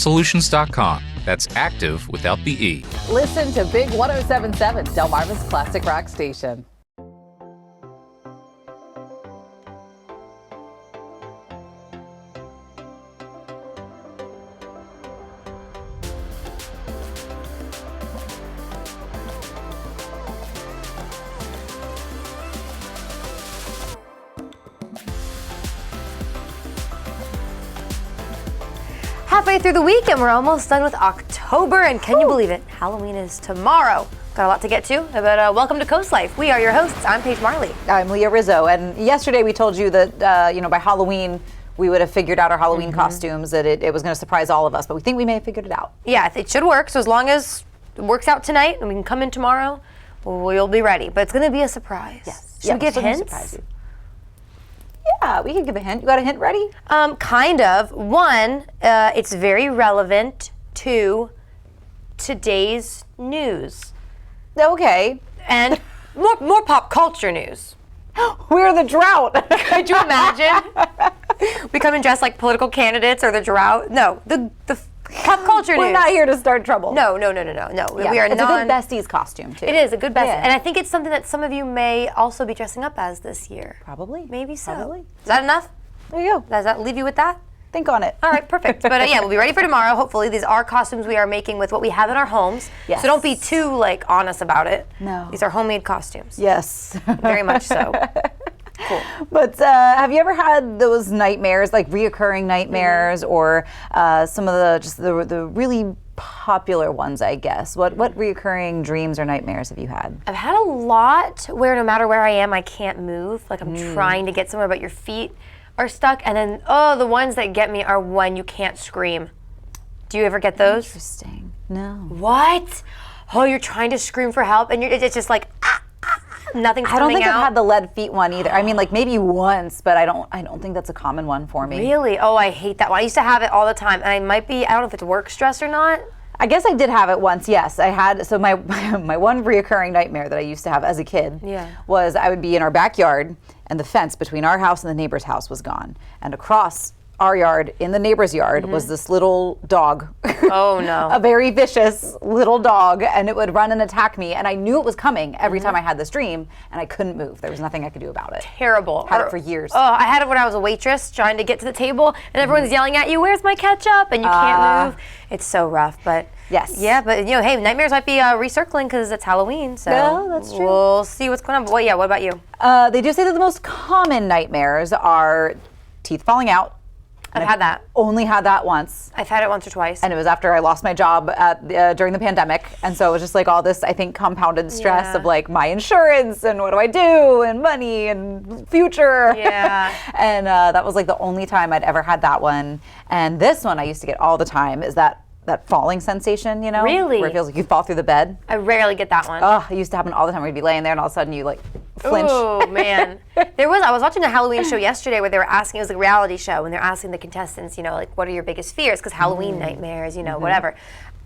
Solutions.com. That's active without the E. Listen to Big 107.7, Delmarva's Classic Rock Station. Halfway through the week and we're almost done with October, and can you believe it? Halloween is tomorrow. Got a lot to get to, but welcome to Coast Life. We are your hosts. I'm Paige Marley. I'm Leah Rizzo, and yesterday we told you that by Halloween we would have figured out our Halloween costumes, that it was going to surprise all of us, but we think we may have figured it out. Yeah, it should work, so as long as it works out tonight and we can come in tomorrow, we'll be ready. But it's going to be a surprise. Yes. Should we give hints? Surprise you. Yeah, we can give a hint. You got a hint ready? Kind of. One, it's very relevant to today's news. Okay. And more pop culture news. We're the drought. Could you imagine? We come and dress like political candidates or the drought? No, the pop culture news. We're not here to start trouble. No. We are it's a good besties costume, too. It is a good bestie. Yeah. And I think it's something that some of you may also be dressing up as this year. Probably. Maybe so. Probably. Is that enough? There you go. Does that leave you with that? Think on it. All right, perfect. But yeah, we'll be ready for tomorrow. Hopefully, these are costumes we are making with what we have in our homes. Yes. So don't be too on us about it. No. These are homemade costumes. Yes. Very much so. Cool. But have you ever had those nightmares, like reoccurring nightmares, or some of the really popular ones, I guess? What reoccurring dreams or nightmares have you had? I've had a lot where no matter where I am, I can't move. Like I'm trying to get somewhere, but your feet are stuck. And then, the ones that get me are when you can't scream. Do you ever get those? Interesting. No. What? Oh, you're trying to scream for help, and it's just like, nothing's coming out. I don't think I've had the lead feet one either. I mean, like maybe once, but I don't think that's a common one for me. Really? Oh, I hate that one. I used to have it all the time, and I don't know if it's work stress or not. I guess I did have it once, yes. I had, so my one reoccurring nightmare that I used to have as a kid was I would be in our backyard and the fence between our house and the neighbor's house was gone. And across our yard, in the neighbor's yard, was this little dog. Oh no. A very vicious little dog, and it would run and attack me, and I knew it was coming every time I had this dream, and I couldn't move. There was nothing I could do about it. Terrible. Had it for years. Oh, I had it when I was a waitress trying to get to the table, and everyone's yelling at you, "Where's my ketchup?" And you can't move. It's so rough, but yes. Yeah, but hey, nightmares might be recircling because it's Halloween, so yeah, that's true. We'll see what's going on. But what about you? They do say that the most common nightmares are teeth falling out. I've had that. Only had that once. I've had it once or twice. And it was after I lost my job during the pandemic. And so it was just like all this, I think, compounded stress of like my insurance and what do I do and money and future. Yeah. And that was like the only time I'd ever had that one. And this one I used to get all the time is that falling sensation, you know? Really? Where it feels like you fall through the bed. I rarely get that one. Oh, it used to happen all the time where you'd be laying there and all of a sudden you like flinch. Oh man. I was watching a Halloween show yesterday where they were asking, it was a reality show, and they're asking the contestants, like what are your biggest fears? Because Halloween nightmares, whatever.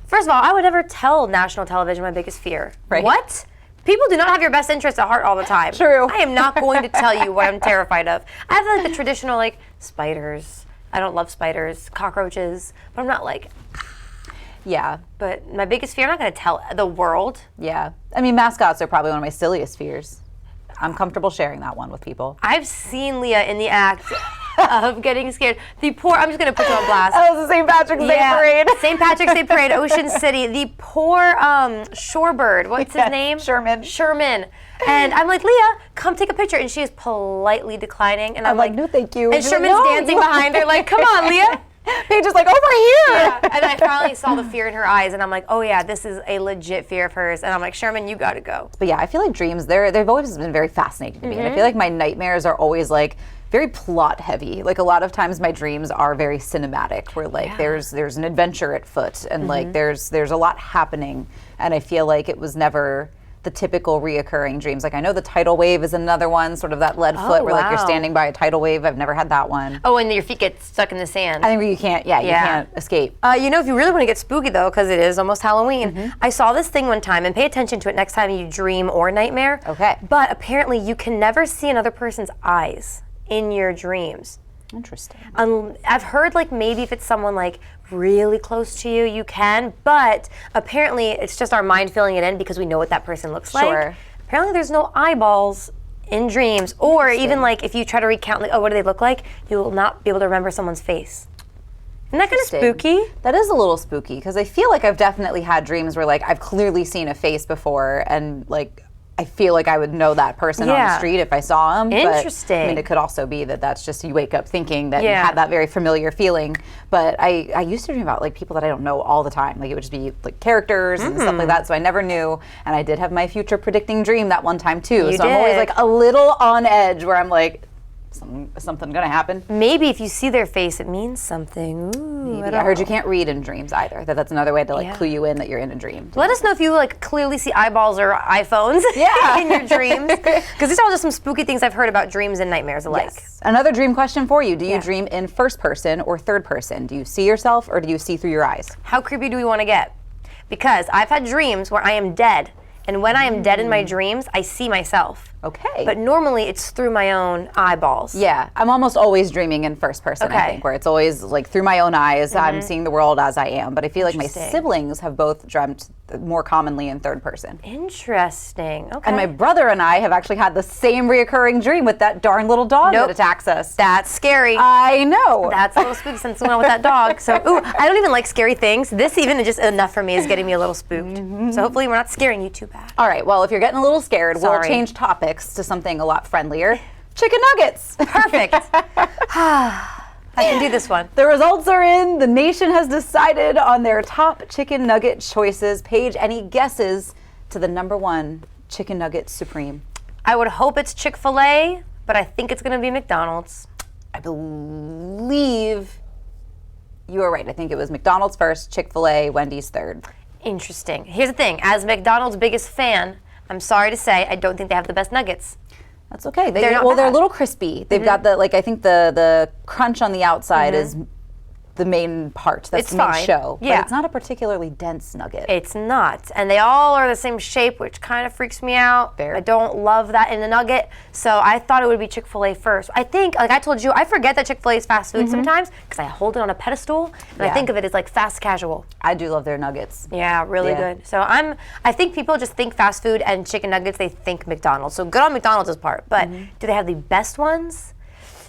First of all, I would never tell national television my biggest fear. Right. What? People do not have your best interests at heart all the time. True. I am not going to tell you what I'm terrified of. I have like the traditional spiders. I don't love spiders, cockroaches, but I'm not like. Yeah. But my biggest fear, I'm not going to tell the world. Yeah. I mean, mascots are probably one of my silliest fears. I'm comfortable sharing that one with people. I've seen Leah in the act of getting scared. I'm just going to put you on blast. That was the St. Patrick's Day parade. St. Patrick's Day parade, Ocean City. The poor shorebird, what's his name? Sherman. And I'm like, Leah, come take a picture. And she is politely declining. And I'm like, no, thank you. And Sherman's dancing behind her like, come on, Leah. Paige is like, over here. Yeah. And I finally saw the fear in her eyes, and I'm like, oh yeah, this is a legit fear of hers. And I'm like, Sherman, you gotta go. But yeah, I feel like dreams, they've always been very fascinating to me. And I feel like my nightmares are always like very plot heavy. Like a lot of times my dreams are very cinematic, where like there's an adventure at foot, and like there's a lot happening. And I feel like it was never the typical reoccurring dreams. Like I know the tidal wave is another one, sort of that lead foot where like you're standing by a tidal wave. I've never had that one. Oh, and your feet get stuck in the sand. I think you can't, you can't escape. If you really want to get spooky though, because it is almost Halloween, I saw this thing one time, and pay attention to it next time you dream or nightmare. Okay. But apparently you can never see another person's eyes in your dreams. Interesting. I've heard like maybe if it's someone like really close to you, you can, but apparently it's just our mind filling it in because we know what that person looks like. Apparently there's no eyeballs in dreams, or even like if you try to recount like, oh, what do they look like? You will not be able to remember someone's face. Isn't that kind of spooky? That is a little spooky because I feel like I've definitely had dreams where like I've clearly seen a face before and like I feel like I would know that person on the street if I saw him. Interesting. But, I mean, it could also be that that's just you wake up thinking that you had that very familiar feeling. But I used to dream about like people that I don't know all the time. Like it would just be like characters and stuff like that. So I never knew. And I did have my future predicting dream that one time too. I'm always like a little on edge where I'm like, something gonna happen. Maybe if you see their face, it means something. Ooh, Maybe. I heard you can't read in dreams either. That's another way to like clue you in that you're in a dream. Let us know if you like clearly see eyeballs or iPhones in your dreams, because these are all just some spooky things I've heard about dreams and nightmares alike. Yes. Another dream question for you: do you dream in first person or third person? Do you see yourself or do you see through your eyes? How creepy do we want to get? Because I've had dreams where I am dead, and when I am dead in my dreams, I see myself. Okay. But normally it's through my own eyeballs. Yeah, I'm almost always dreaming in first person, I think, where it's always like through my own eyes, I'm seeing the world as I am. But I feel like my siblings have both dreamt more commonly in third person. Interesting. Okay. And my brother and I have actually had the same reoccurring dream with that darn little dog that attacks us. That's scary. I know. That's a little spooky since we went with that dog. So, I don't even like scary things. This even just enough for me is getting me a little spooked. So hopefully we're not scaring you too bad. All right, well, if you're getting a little scared, we'll change topics to something a lot friendlier. Chicken nuggets. Perfect. I can do this one. The results are in. The nation has decided on their top chicken nugget choices. Paige, any guesses to the #1 chicken nugget supreme? I would hope it's Chick-fil-A, but I think it's going to be McDonald's. I believe you are right. I think it was McDonald's first, Chick-fil-A, Wendy's third. Interesting. Here's the thing. As McDonald's biggest fan, I'm sorry to say I don't think they have the best nuggets. That's okay. They're a little crispy. They've got the I think the crunch on the outside is the main part. That's the main show. Yeah. But it's not a particularly dense nugget. It's not. And they all are the same shape, which kind of freaks me out. Fair. I don't love that in a nugget. So I thought it would be Chick-fil-A first. I think, like I told you, I forget that Chick-fil-A is fast food sometimes because I hold it on a pedestal and I think of it as like fast casual. I do love their nuggets. Yeah, really good. So I think people just think fast food and chicken nuggets, they think McDonald's. So good on McDonald's part. But do they have the best ones?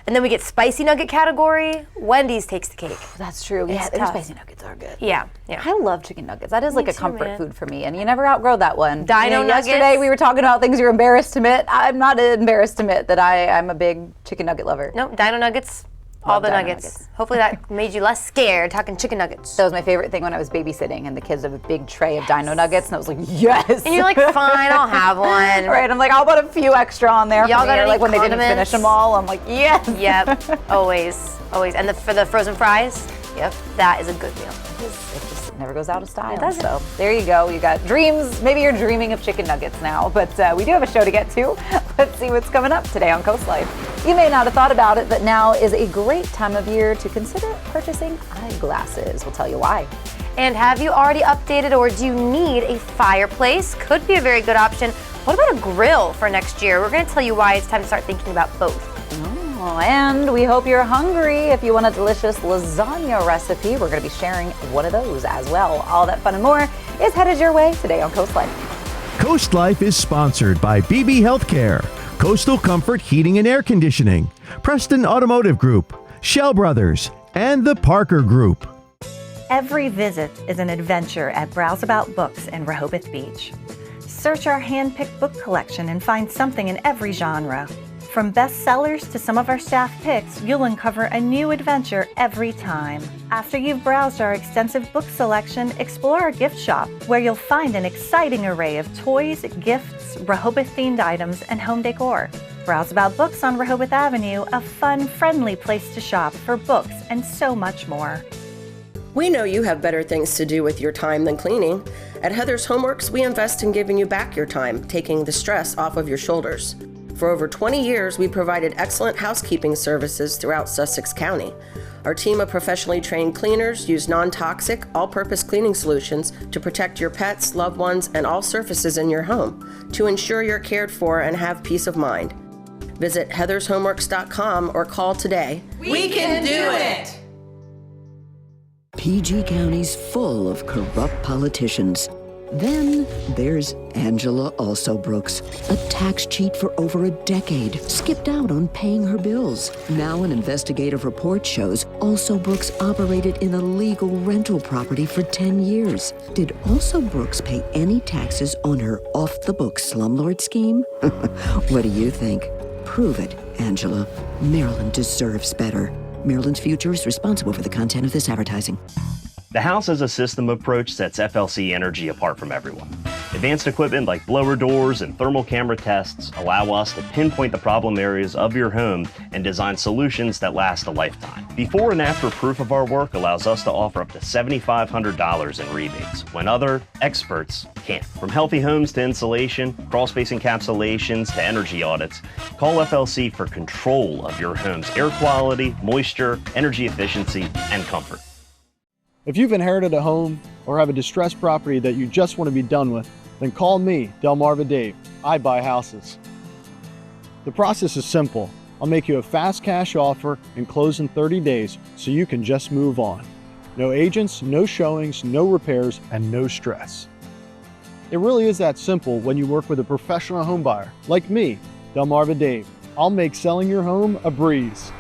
And then we get spicy nugget category. Wendy's takes the cake. That's true. Yeah, their spicy nuggets are good. Yeah. I love chicken nuggets. That is like a comfort food for me, and you never outgrow that one. Dino nuggets. Yesterday we were talking about things you're embarrassed to admit. I'm not embarrassed to admit that I'm a big chicken nugget lover. Nope, Dino nuggets. All the nuggets. Hopefully that made you less scared talking chicken nuggets. That was my favorite thing when I was babysitting and the kids have a big tray of Dino nuggets and I was like, yes. And you're like, fine, I'll have one. Right, I'm like, I'll put a few extra on there. Y'all got any like when they didn't condiments? finish them all, I'm like, yes. Yep, always. And for the frozen fries, yep, that is a good meal. It just never goes out of style. It doesn't. So there you go. You got dreams. Maybe you're dreaming of chicken nuggets now, but we do have a show to get to. Let's see what's coming up today on Coast Life. You may not have thought about it, but now is a great time of year to consider purchasing eyeglasses. We'll tell you why. And have you already updated or do you need a fireplace? Could be a very good option. What about a grill for next year? We're going to tell you why it's time to start thinking about both. Oh, and we hope you're hungry. If you want a delicious lasagna recipe, we're going to be sharing one of those as well. All that fun and more is headed your way today on Coast Life. Coast Life is sponsored by BB Healthcare, Coastal Comfort Heating and Air Conditioning, Preston Automotive Group, Shell Brothers, and the Parker Group. Every visit is an adventure at Browse About Books in Rehoboth Beach. Search our hand-picked book collection and find something in every genre. From bestsellers to some of our staff picks, you'll uncover a new adventure every time. After you've browsed our extensive book selection, explore our gift shop, where you'll find an exciting array of toys, gifts, Rehoboth-themed items, and home decor. Browse About Books on Rehoboth Avenue, a fun, friendly place to shop for books and so much more. We know you have better things to do with your time than cleaning. At Heather's Homeworks, we invest in giving you back your time, taking the stress off of your shoulders. For over 20 years, we provided excellent housekeeping services throughout Sussex County. Our team of professionally trained cleaners use non-toxic, all-purpose cleaning solutions to protect your pets, loved ones, and all surfaces in your home to ensure you're cared for and have peace of mind. Visit heathershomeworks.com or call today. We can do it! PG County's full of corrupt politicians. Then there's Angela Also Brooks, a tax cheat for over a decade, skipped out on paying her bills. Now an investigative report shows Also Brooks operated in a legal rental property for 10 years. Did Also Brooks pay any taxes on her off-the-books slumlord scheme? What do you think? Prove it, Angela. Maryland deserves better. Maryland's Future is responsible for the content of this advertising. The House as a System approach sets FLC Energy apart from everyone. Advanced equipment like blower doors and thermal camera tests allow us to pinpoint the problem areas of your home and design solutions that last a lifetime. Before and after proof of our work allows us to offer up to $7,500 in rebates, when other experts can't. From healthy homes to insulation, crawl-space encapsulations to energy audits, call FLC for control of your home's air quality, moisture, energy efficiency, and comfort. If you've inherited a home or have a distressed property that you just want to be done with, then call me, Delmarva Dave. I buy houses. The process is simple. I'll make you a fast cash offer and close in 30 days so you can just move on. No agents, no showings, no repairs, and no stress. It really is that simple when you work with a professional home buyer like me, Delmarva Dave. I'll make selling your home a breeze.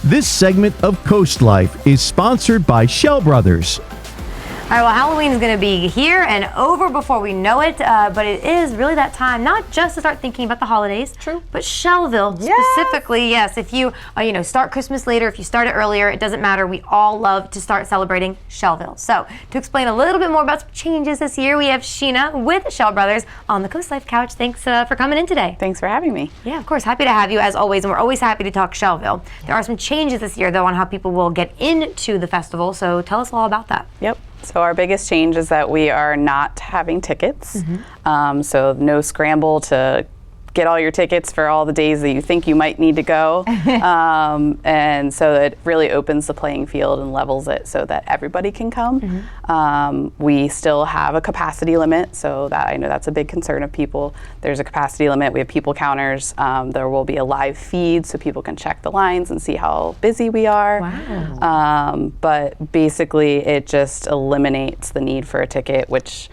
This segment of Coast Life is sponsored by Schell Brothers. All right, well, Halloween is going to be here and over before we know it, but it is really that time, not just to start thinking about the holidays, but Schellville specifically. Yes, if you start Christmas later, if you start it earlier, it doesn't matter. We all love to start celebrating Schellville. So to explain a little bit more about some changes this year, we have Sheena with Schell Brothers on the Coast Life couch. Thanks for coming in today. Thanks for having me. Yeah, of course. Happy to have you as always, and we're always happy to talk Schellville. There are some changes this year, though, on how people will get into the festival. So tell us all about that. Yep. So our biggest change is that we are not having tickets. So no scramble to get all your tickets for all the days that you think you might need to go. And so it really opens the playing field and levels it so that everybody can come. We still have a capacity limit, so that I know that's a big concern of people. There's a capacity limit. We have people counters. There will be a live feed so people can check the lines and see how busy we are. Wow. But basically it just eliminates the need for a ticket, which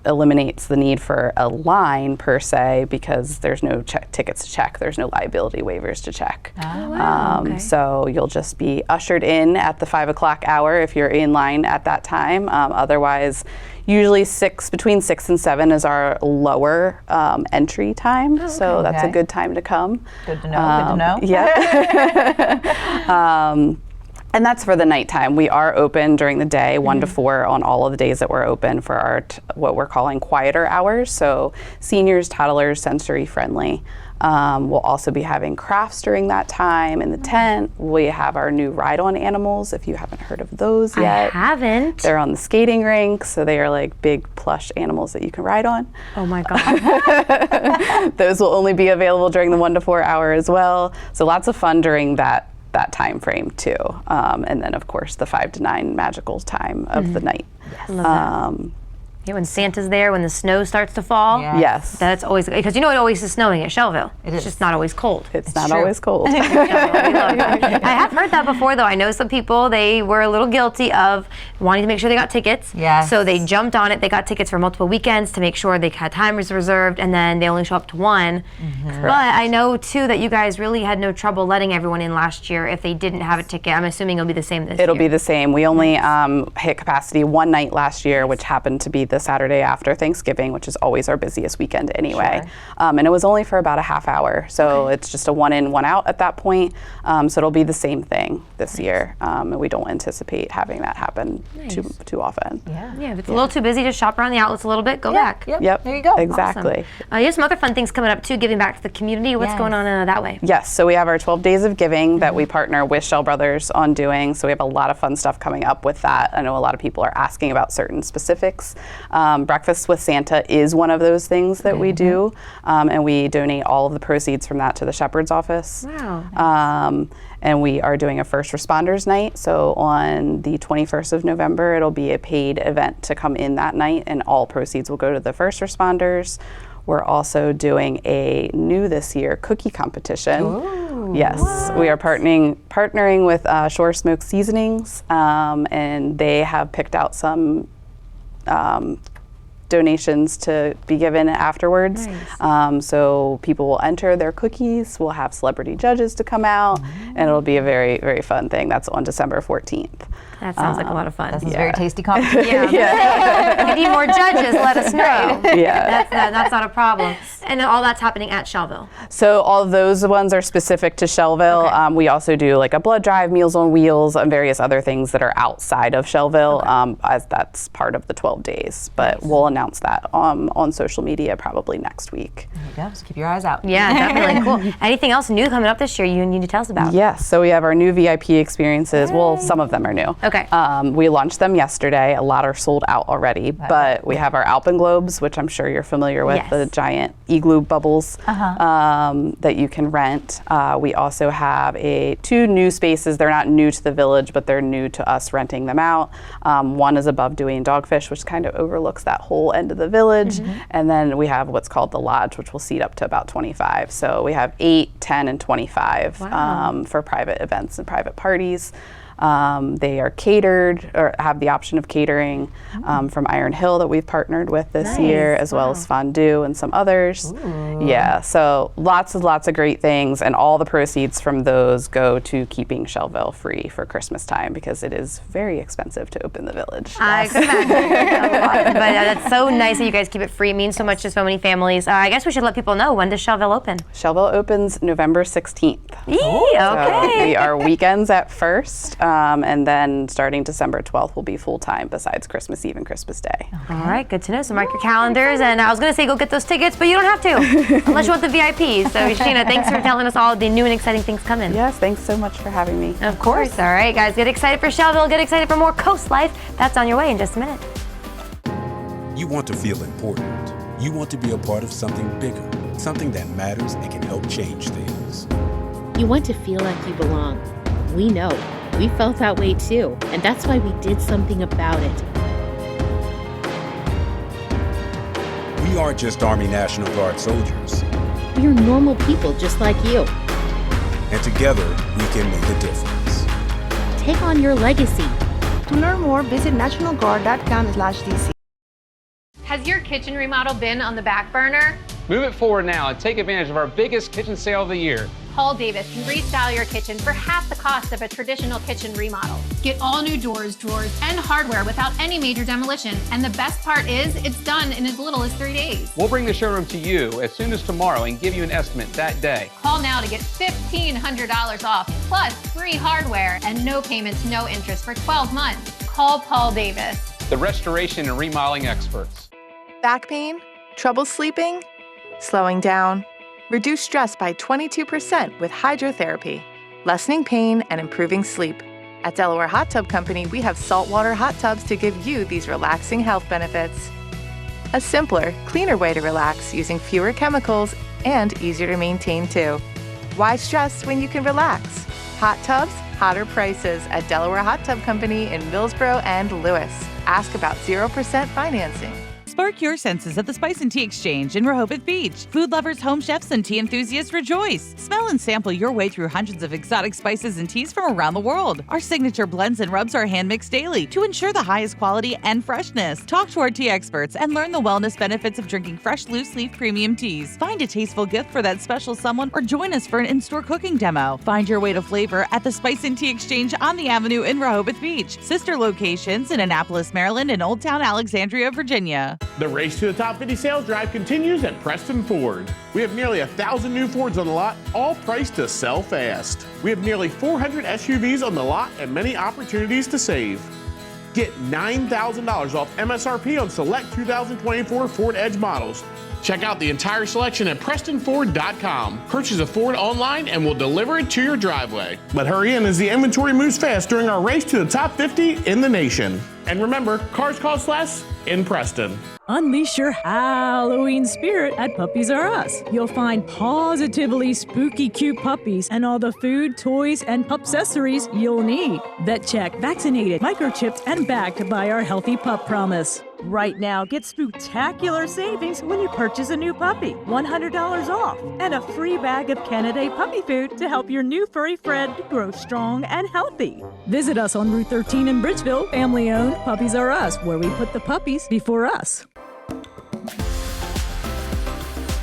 eliminates the need for a line per se, because there's no tickets to check. There's no liability waivers to check. Oh, wow. Okay. So you'll just be ushered in at the 5 o'clock hour if you're in line at that time. Otherwise, usually between 6 and 7 is our lower entry time. Okay. So that's a good time to come. Good to know. Yeah. And that's for the nighttime. We are open during the day, 1 to 4 on all of the days that we're open for our what we're calling quieter hours. So seniors, toddlers, sensory friendly. We'll also be having crafts during that time in the tent. We have our new ride-on animals, if you haven't heard of those yet. I haven't. They're on the skating rink, so they are like big plush animals that you can ride on. Oh my God. Those will only be available during the 1 to 4 hour as well. So lots of fun during that time frame too. And then of course the 5 to 9 magical time of the night. Yes. Love that. Yeah, when Santa's there, when the snow starts to fall. Yes. That's always, because it always is snowing at Schellville. It's just not always cold. It's not always cold. I have heard that before, though. I know some people, they were a little guilty of wanting to make sure they got tickets. Yes. So they jumped on it. They got tickets for multiple weekends to make sure they had time reserved, and then they only show up to one. But I know, too, that you guys really had no trouble letting everyone in last year if they didn't have a ticket. I'm assuming it'll be the same this year. It'll be the same. We only hit capacity one night last year, which happened to be the Saturday after Thanksgiving, which is always our busiest weekend anyway. And it was only for about a half hour. So it's just a 1 in, 1 out at that point. So it'll be the same thing this year. And we don't anticipate having that happen too often. Yeah, if it's a little too busy, just shop around the outlets a little bit, go back. Yep. There you go. Exactly. Awesome. You have some other fun things coming up too, giving back to the community. What's going on that way? Yes, so we have our 12 Days of Giving that we partner with Schell Brothers on doing. So we have a lot of fun stuff coming up with that. I know a lot of people are asking about certain specifics. Breakfast with Santa is one of those things that we do, and we donate all of the proceeds from that to the Shepherd's Office. Wow. And we are doing a first responders night. So on the 21st of November, it'll be a paid event to come in that night, and all proceeds will go to the first responders. we're also doing a new this year cookie competition. Ooh, yes, what? we are partnering with Shore Smoke Seasonings, and they have picked out some donations to be given afterwards. Nice. So people will enter their cookies, we'll have celebrity judges to come out, and it'll be a very, very fun thing. That's on December 14th. That sounds like a lot of fun. That sounds very tasty competition. If you need more judges, let us know. Yeah. That's not a problem. And all that's happening at Schellville. So all of those ones are specific to Schellville. Okay. We also do like a blood drive, Meals on Wheels, and various other things that are outside of Schellville, as that's part of the 12 days. But we'll announce that on social media probably next week. There you go. Just keep your eyes out. Yeah, definitely. Cool. Anything else new coming up this year you need to tell us about? Yes, so we have our new VIP experiences. Well, some of them are new. Okay. We launched them yesterday. A lot are sold out already, but we have our Alpenglobes, which I'm sure you're familiar with, Yes. the giant igloo bubbles that you can rent. We also have two new spaces. They're not new to the village, but they're new to us renting them out. One is above Dewey Dogfish, which kind of overlooks that whole end of the village. And then we have what's called the Lodge, which will seat up to about 25. So we have 8, 10, and 25 for private events and private parties. They are catered, or have the option of catering from Iron Hill that we've partnered with this year, as well as fondue and some others. Yeah, so lots of great things, and all the proceeds from those go to keeping Schellville free for Christmas time, because it is very expensive to open the village. I could imagine. But that's so nice that you guys keep it free. It means so much to so many families. I guess we should let people know, when does Schellville open? Schellville opens November 16th. Okay. So we are weekends at first. And then starting December 12th will be full-time, besides Christmas Eve and Christmas Day. All right, good to know. So mark your calendars. And I was going to say go get those tickets, but you don't have to, unless you want the VIPs. So Sheena, thanks for telling us all the new and exciting things coming. Yes, thanks so much for having me. Of course. All right, guys, get excited for Schellville. Get excited for more Coast Life. That's on your way in just a minute. You want to feel important. You want to be a part of something bigger, something that matters and can help change things. You want to feel like you belong. We know. We felt that way too, and that's why we did something about it. We aren't just Army National Guard soldiers. We are normal people just like you. And together, we can make a difference. Take on your legacy. To learn more, visit nationalguard.com/DC. Has your kitchen remodel been on the back burner? Move it forward now and take advantage of our biggest kitchen sale of the year. Paul Davis can restyle your kitchen for half the cost of a traditional kitchen remodel. Get all new doors, drawers, and hardware without any major demolition. And the best part is, it's done in as little as 3 days. We'll bring the showroom to you as soon as tomorrow and give you an estimate that day. Call now to get $1,500 off, plus free hardware and no payments, no interest for 12 months. Call Paul Davis. The restoration and remodeling experts. Back pain? Trouble sleeping? Slowing down? Reduce stress by 22% with hydrotherapy, lessening pain and improving sleep. At Delaware Hot Tub Company, we have saltwater hot tubs to give you these relaxing health benefits. A simpler, cleaner way to relax using fewer chemicals and easier to maintain too. Why stress when you can relax? Hot tubs, hotter prices at Delaware Hot Tub Company in Millsboro and Lewis. Ask about 0% financing. Spark your senses at the Spice and Tea Exchange in Rehoboth Beach. Food lovers, home chefs, and tea enthusiasts rejoice. Smell and sample your way through hundreds of exotic spices and teas from around the world. Our signature blends and rubs are hand-mixed daily to ensure the highest quality and freshness. Talk to our tea experts and learn the wellness benefits of drinking fresh, loose-leaf premium teas. Find a tasteful gift for that special someone or join us for an in-store cooking demo. Find your way to flavor at the Spice and Tea Exchange on the Avenue in Rehoboth Beach. Sister locations in Annapolis, Maryland, and Old Town Alexandria, Virginia. The Race to the Top 50 sales drive continues at Preston Ford. We have nearly 1,000 new Fords on the lot, all priced to sell fast. We have nearly 400 SUVs on the lot and many opportunities to save. Get $9,000 off MSRP on select 2024 Ford Edge models. Check out the entire selection at PrestonFord.com. Purchase a Ford online and we'll deliver it to your driveway. But hurry in as the inventory moves fast during our Race to the Top 50 in the nation. And remember, cars cost less in Preston. Unleash your Halloween spirit at Puppies R Us. You'll find positively spooky cute puppies and all the food, toys, and pup-accessories you'll need. Vet check, vaccinated, microchipped, and backed by our Healthy Pup Promise. Right now, get spectacular savings when you purchase a new puppy. $100 off and a free bag of Canada puppy food to help your new furry friend grow strong and healthy. Visit us on Route 13 in Bridgeville, family-owned Puppies R Us, where we put the puppies before us.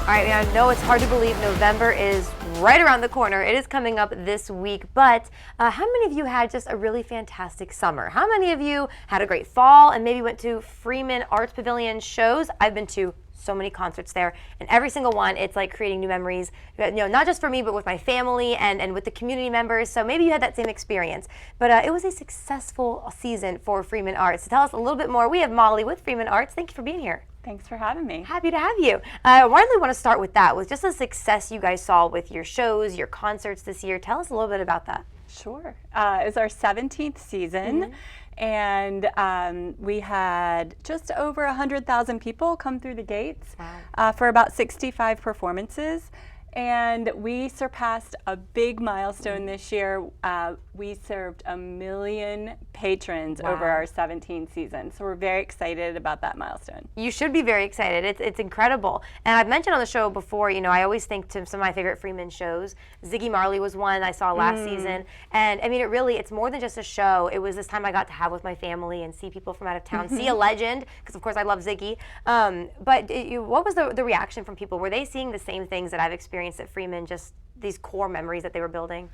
All right, I know it's hard to believe November is right around the corner. It is coming up this week, but how many of you had just a really fantastic summer? How many of you had a great fall and maybe went to Freeman Arts Pavilion shows? I've been to so many concerts there, and every single one, it's like creating new memories, not just for me, but with my family and with the community members. So maybe you had that same experience, but it was a successful season for Freeman Arts. To tell us a little bit more, we have Molly with Freeman Arts. Thank you for being here. Thanks for having me. Happy to have you. I really want to start with that, with just the success you guys saw with your shows, your concerts this year. Tell us a little bit about that. Sure. It was our 17th season, and we had just over 100,000 people come through the gates for about 65 performances. And we surpassed a big milestone this year. We served 1 million patrons over our 17th season. So we're very excited about that milestone. You should be very excited. It's incredible. And I've mentioned on the show before, I always think to some of my favorite Freeman shows. Ziggy Marley was one I saw last season. And I mean, it's more than just a show. It was this time I got to have with my family and see people from out of town, see a legend, because of course I love Ziggy. But what was the reaction from people? Were they seeing the same things that I've experienced at Freeman, just these core memories that they were building?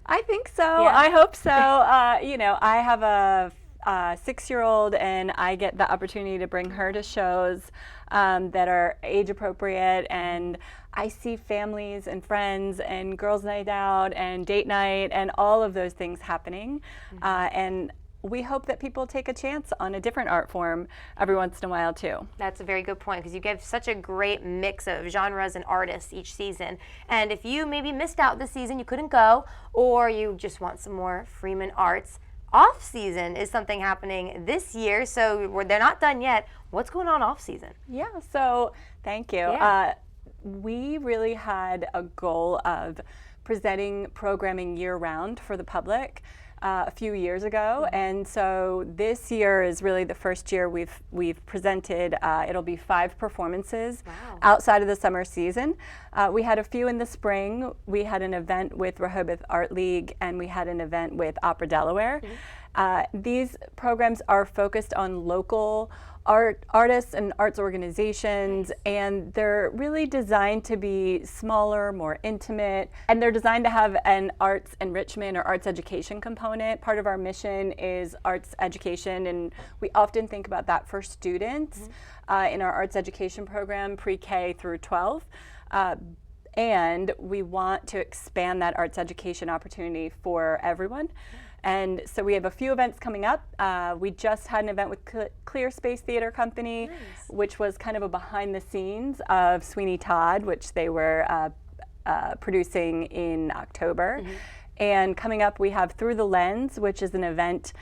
I think so. Yeah. I hope so. I have a 6-year-old, and I get the opportunity to bring her to shows that are age appropriate, and I see families and friends and girls' night out and date night and all of those things happening. And we hope that people take a chance on a different art form every once in a while too. That's a very good point, because you give such a great mix of genres and artists each season. And if you maybe missed out this season, you couldn't go, or you just want some more Freeman Arts, off season is something happening this year. So they're not done yet. What's going on off season? Yeah, so thank you. Yeah. We really had a goal of presenting programming year round for the public a few years ago, and so this year is really the first year we've presented. It'll be 5 performances outside of the summer season. We had a few in the spring. We had an event with Rehoboth Art League, and we had an event with Opera Delaware. These programs are focused on local artists and arts organizations, and they're really designed to be smaller, more intimate, and they're designed to have an arts enrichment or arts education component. Part of our mission is arts education, and we often think about that for students in our arts education program, pre-K through 12. And we want to expand that arts education opportunity for everyone. And so we have a few events coming up. We just had an event with Clear Space Theater Company, which was kind of a behind the scenes of Sweeney Todd, which they were producing in October. And coming up, we have Through the Lens, which is an event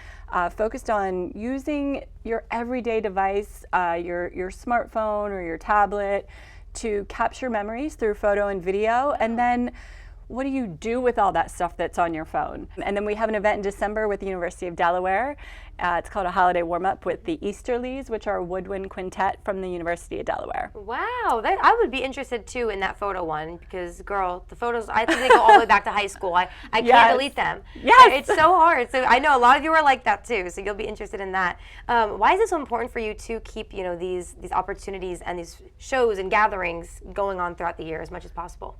focused on using your everyday device, your smartphone or your tablet, to capture memories through photo and video. And then what do you do with all that stuff that's on your phone? And then we have an event in December with the University of Delaware. It's called a holiday warm-up with the Easterlies, which are a woodwind quintet from the University of Delaware. Wow, I would be interested too in that photo one, because girl, the photos, I think they go all the way back to high school. I can't delete them. Yes. It's so hard. So I know a lot of you are like that too, so you'll be interested in that. Why is it so important for you to keep these opportunities and these shows and gatherings going on throughout the year as much as possible?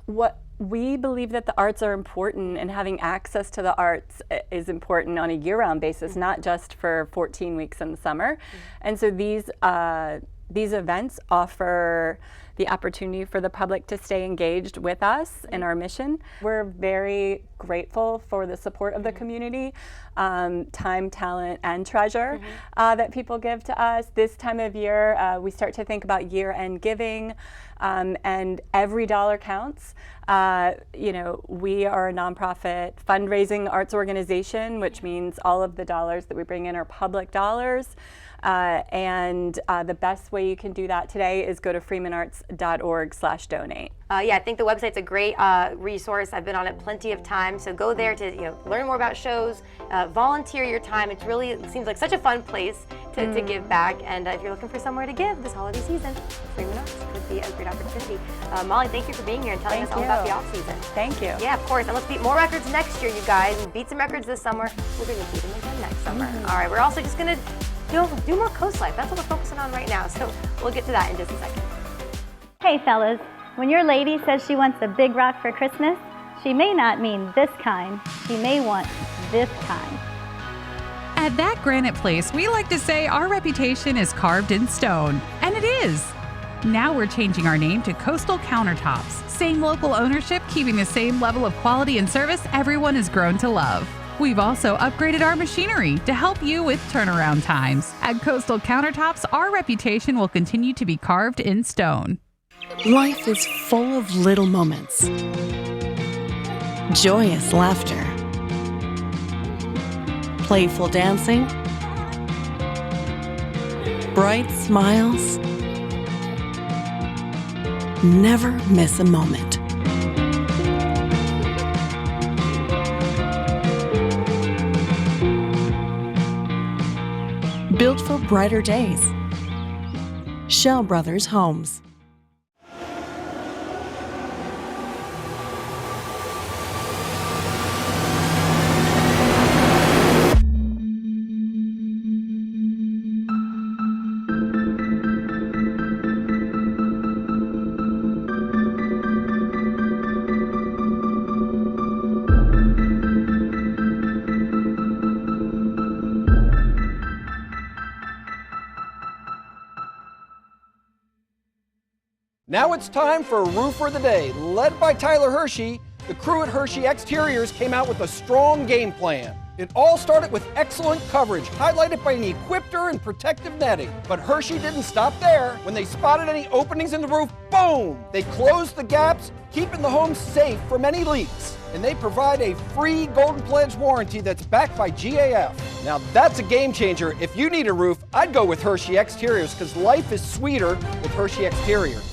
What we believe that the arts are important, and having access to the arts is important on a year-round basis, not just for 14 weeks in the summer. And so these events offer the opportunity for the public to stay engaged with us in our mission. We're very grateful for the support of the community, time, talent, and treasure that people give to us. This time of year, we start to think about year-end giving, and every dollar counts. We are a nonprofit fundraising arts organization, which means all of the dollars that we bring in are public dollars. And the best way you can do that today is go to freemanarts.org/donate. Yeah, I think the website's a great resource. I've been on it plenty of times, so go there to learn more about shows, volunteer your time. It seems like such a fun place to give back. And if you're looking for somewhere to give this holiday season, Freeman Arts could be a great opportunity. Molly, thank you for being here and telling us all about the off season. Thank you. Yeah, of course. And let's beat more records next year, you guys. We beat some records this summer. We're going to beat them again next summer. All right, we're also just going to do more Coast Life. That's what we're focusing on right now. So we'll get to that in just a second. Hey fellas, when your lady says she wants a big rock for Christmas, she may not mean this kind. She may want this kind. At That Granite Place, we like to say our reputation is carved in stone. And it is. Now we're changing our name to Coastal Countertops. Same local ownership, keeping the same level of quality and service everyone has grown to love. We've also upgraded our machinery to help you with turnaround times. At Coastal Countertops, our reputation will continue to be carved in stone. Life is full of little moments. Joyous laughter. Playful dancing. Bright smiles. Never miss a moment. Built for brighter days. Schell Brothers Homes. Now it's time for Roofer of the Day. Led by Tyler Hershey, the crew at Hershey Exteriors came out with a strong game plan. It all started with excellent coverage, highlighted by an equipter and protective netting. But Hershey didn't stop there. When they spotted any openings in the roof, boom! They closed the gaps, keeping the home safe from any leaks. And they provide a free Golden Pledge warranty that's backed by GAF. Now that's a game changer. If you need a roof, I'd go with Hershey Exteriors because life is sweeter with Hershey Exteriors.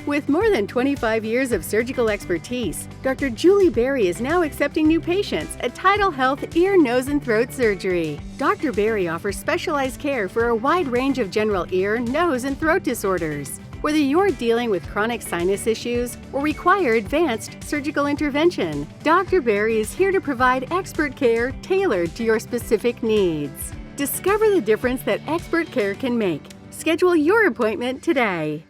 With more than 25 years of surgical expertise, Dr. Julie Berry is now accepting new patients at Tidal Health Ear, Nose, and Throat Surgery. Dr. Berry offers specialized care for a wide range of general ear, nose, and throat disorders. Whether you're dealing with chronic sinus issues or require advanced surgical intervention, Dr. Berry is here to provide expert care tailored to your specific needs. Discover the difference that expert care can make. Schedule your appointment today.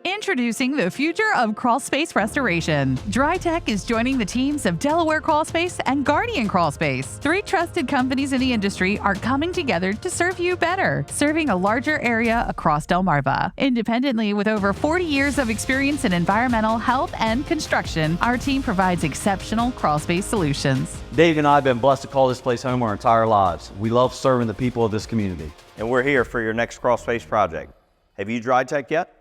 Introducing the future of crawl space restoration. DryTech is joining the teams of Delaware Crawl Space and Guardian Crawl Space. 3 trusted companies in the industry are coming together to serve you better, serving a larger area across Delmarva. Independently, with over 40 years of experience in environmental, health, and construction, our team provides exceptional crawl space solutions. Dave and I have been blessed to call this place home our entire lives. We love serving the people of this community. And we're here for your next crawl space project. Have you DryTech yet?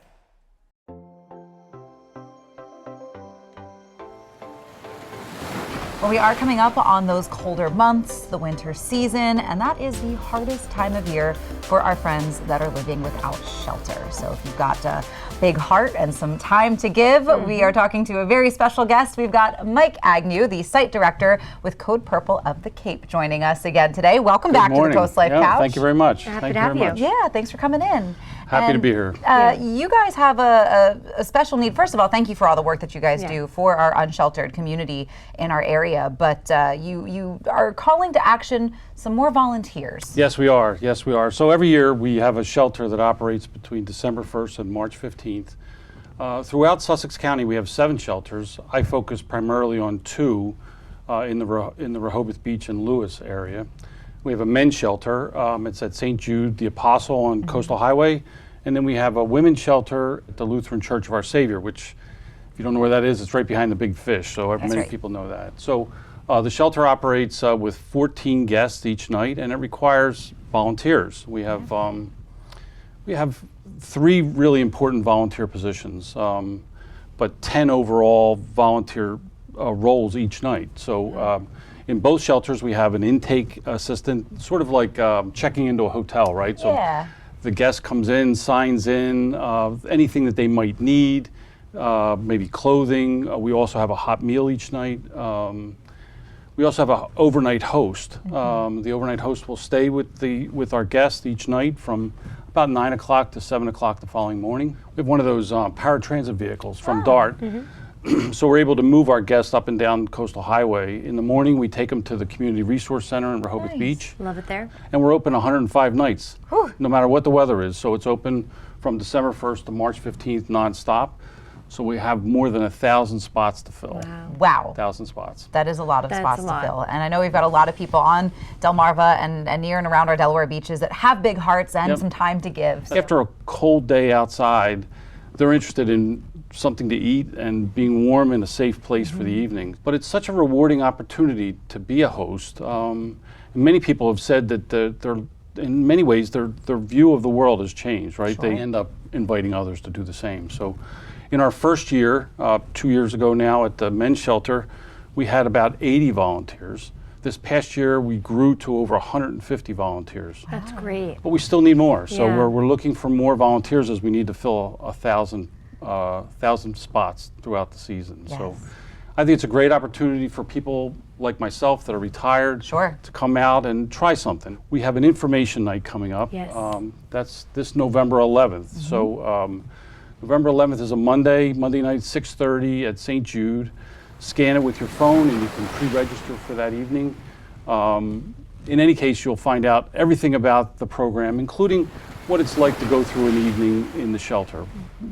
Well, we are coming up on those colder months, the winter season, and that is the hardest time of year for our friends that are living without shelter. So if you've got a big heart and some time to give, we are talking to a very special guest. We've got Mike Agnew, the site director with Code Purple of the Cape, joining us again today. Welcome back to the Coast Life Couch. Thank you very much. Happy to have you. Yeah, thanks for coming in. Happy to be here. You guys have a special need. First of all, thank you for all the work that you guys do for our unsheltered community in our area, but you are calling to action some more volunteers. Yes, we are. Yes, we are. So every year we have a shelter that operates between December 1st and March 15th. Throughout Sussex County, we have 7 shelters. I focus primarily on 2 in the Rehoboth Beach and Lewis area. We have a men's shelter. It's at St. Jude, the Apostle on Coastal Highway. And then we have a women's shelter at the Lutheran Church of Our Savior, which, if you don't know where that is, it's right behind the Big Fish. So many people know that. So the shelter operates with 14 guests each night, and it requires volunteers. We have 3 really important volunteer positions, but 10 overall volunteer roles each night. So. In both shelters, we have an intake assistant, sort of like checking into a hotel, right? So the guest comes in, signs in, anything that they might need, maybe clothing. We also have a hot meal each night. We also have an overnight host. The overnight host will stay with our guests each night from about 9 o'clock to 7 o'clock the following morning. We have one of those paratransit vehicles from DART. So we're able to move our guests up and down Coastal Highway. In the morning, we take them to the Community Resource Center in Rehoboth Beach. Love it there. And we're open 105 nights, no matter what the weather is. So it's open from December 1st to March 15th nonstop. So we have more than 1,000 spots to fill. Wow. 1,000 spots. That is a lot of spots to fill. And I know we've got a lot of people on Delmarva and near and around our Delaware beaches that have big hearts and some time to give. So. After a cold day outside, they're interested in something to eat and being warm in a safe place for the evening. But it's such a rewarding opportunity to be a host. And many people have said that they're in many ways, their view of the world has changed, right? They end up inviting others to do the same. So in our first year, 2 years ago now at the men's shelter, we had about 80 volunteers. This past year, we grew to over 150 volunteers. That's great. But we still need more. So we're looking for more volunteers as we need to fill 1,000 spots throughout the season. Yes. So I think it's a great opportunity for people like myself that are retired to come out and try something. We have an information night coming up. Yes. That's this November 11th. So November 11th is a Monday night, 6:30 at St. Jude. Scan it with your phone and you can pre-register for that evening. In any case, you'll find out everything about the program, including what it's like to go through an evening in the shelter.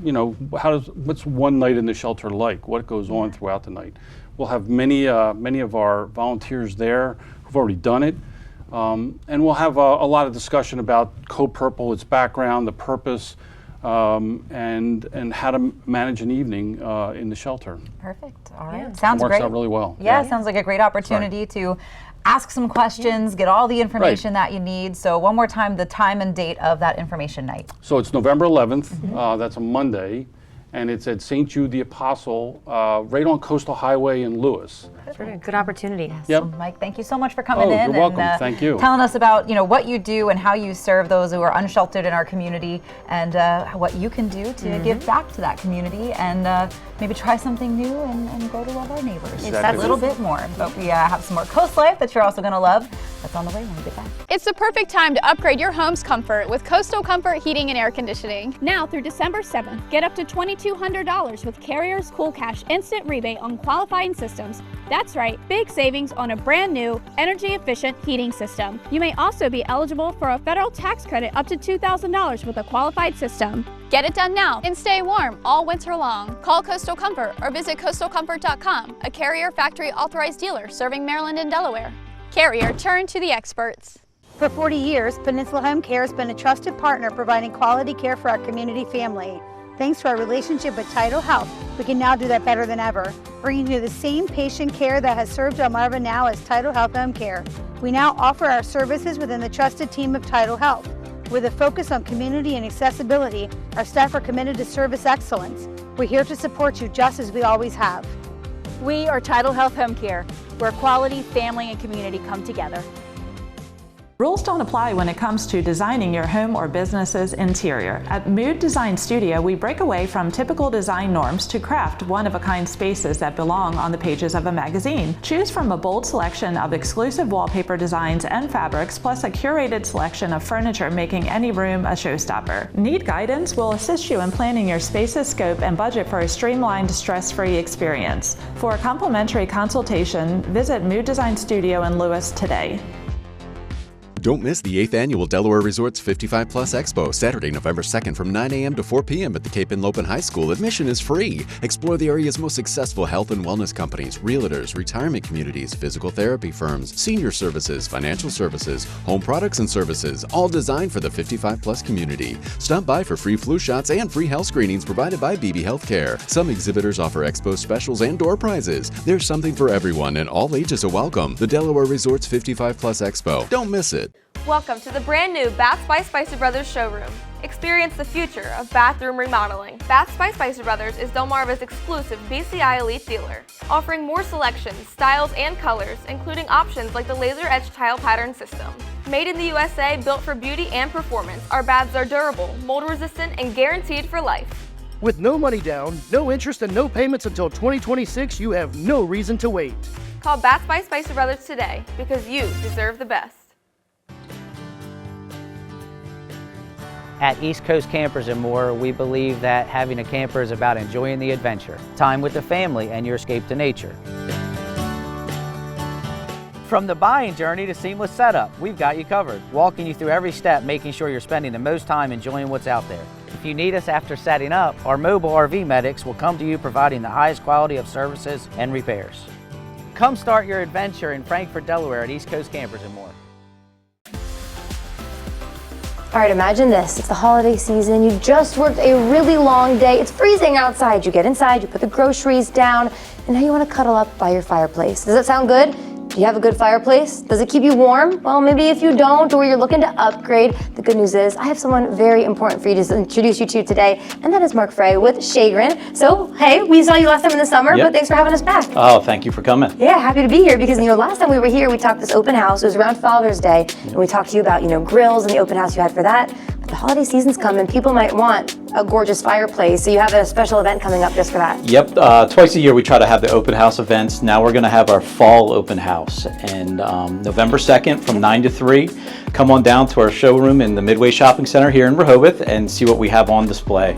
You know, what's one night in the shelter like? What goes on throughout the night? We'll have many of our volunteers there who've already done it. And we'll have a lot of discussion about Code Purple, its background, the purpose, and how to manage an evening in the shelter. Perfect. All right. Sounds Works great. out really well. Yeah, sounds like a great opportunity to ask some questions, get all the information that you need. So one more time, the time and date of that information night. So it's November 11th. That's a Monday. And it's at St. Jude the Apostle, right on Coastal Highway in Lewis. Good opportunity. Yes. So Mike, thank you so much for coming in you're welcome. and Thank you. telling us about what you do and how you serve those who are unsheltered in our community, and what you can do to give back to that community and maybe try something new and grow to love our neighbors Exactly. a little bit more. But we have some more Coast Life that you're also going to love. That's on the way when we get back. It's the perfect time to upgrade your home's comfort with Coastal Comfort Heating and Air Conditioning. Now through December 7th, get up to $2,200 with Carrier's Cool Cash Instant Rebate on qualifying systems. That's right, big savings on a brand new, energy-efficient heating system. You may also be eligible for a federal tax credit up to $2,000 with a qualified system. Get it done now and stay warm all winter long. Call Coastal Comfort or visit coastalcomfort.com, a Carrier factory authorized dealer serving Maryland and Delaware. Carrier, turn to the experts. For 40 years, Peninsula Home Care has been a trusted partner providing quality care for our community family. Thanks to our relationship with Tidal Health, we can now do that better than ever, bringing you the same patient care that has served Delmarva now as Tidal Health Home Care. We now offer our services within the trusted team of Tidal Health. With a focus on community and accessibility, our staff are committed to service excellence. We're here to support you just as we always have. We are Tidal Health Home Care, where quality, family, and community come together. Rules don't apply when it comes to designing your home or business's interior. At Mood Design Studio, we break away from typical design norms to craft one-of-a-kind spaces that belong on the pages of a magazine. Choose from a bold selection of exclusive wallpaper designs and fabrics, plus a curated selection of furniture, making any room a showstopper. Need guidance? We'll assist you in planning your space's scope and budget for a streamlined, stress-free experience. For a complimentary consultation, visit Mood Design Studio in Lewis today. Don't miss the 8th Annual Delaware Resorts 55 Plus Expo, Saturday, November 2nd from 9 a.m. to 4 p.m. at the Cape Henlopen High School. Admission is free. Explore the area's most successful health and wellness companies, realtors, retirement communities, physical therapy firms, senior services, financial services, home products and services, all designed for the 55 Plus community. Stop by for free flu shots and free health screenings provided by BB Healthcare. Some exhibitors offer expo specials and door prizes. There's something for everyone, and all ages are welcome. The Delaware Resorts 55 Plus Expo. Don't miss it. Welcome to the brand new Bath by Spicer Brothers showroom. Experience the future of bathroom remodeling. Bath by Spicer Brothers is Delmarva's exclusive BCI Elite dealer, offering more selections, styles, and colors, including options like the laser etch tile pattern system. Made in the USA, built for beauty and performance, our baths are durable, mold resistant, and guaranteed for life. With no money down, no interest, and no payments until 2026, you have no reason to wait. Call Bath by Spicer Brothers today because you deserve the best. At East Coast Campers and More, we believe that having a camper is about enjoying the adventure, time with the family, and your escape to nature. From the buying journey to seamless setup, we've got you covered, walking you through every step, making sure you're spending the most time enjoying what's out there. If you need us after setting up, our mobile RV medics will come to you providing the highest quality of services and repairs. Come start your adventure in Frankfort, Delaware at East Coast Campers and More. All right, imagine this. It's the holiday season. You just worked a really long day. It's freezing outside. You get inside, you put the groceries down, and now you want to cuddle up by your fireplace. Does that sound good? Do you have a good fireplace? Does it keep you warm? Well, maybe if you don't, or you're looking to upgrade, the good news is I have someone very important for you to introduce you to today, and that is Mark Frey with Chagrin. So, hey, we saw you last time in the summer, but thanks for having us back. Oh, thank you for coming. Yeah, happy to be here because, last time we were here, we talked this open house. It was around Father's Day, and we talked to you about, grills and the open house you had for that. But the holiday season's coming. People might want a gorgeous fireplace, so you have a special event coming up just for that. Yep, twice a year we try to have the open house events. Now we're going to have our fall open house, and November 2nd from 9 to 3. Come on down to our showroom in the Midway Shopping Center here in Rehoboth and see what we have on display.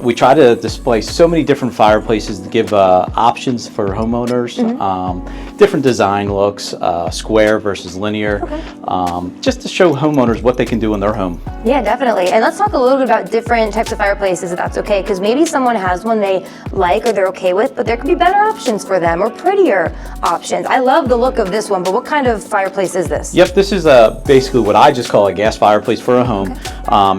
We try to display so many different fireplaces to give options for homeowners, different design looks, square versus linear, just to show homeowners what they can do in their home. Yeah, definitely. And let's talk a little bit about different types of fireplaces, if that's okay, because maybe someone has one they like or they're okay with, but there could be better options for them or prettier options. I love the look of this one, but what kind of fireplace is this? Yep, this is basically what I just call a gas fireplace for a home.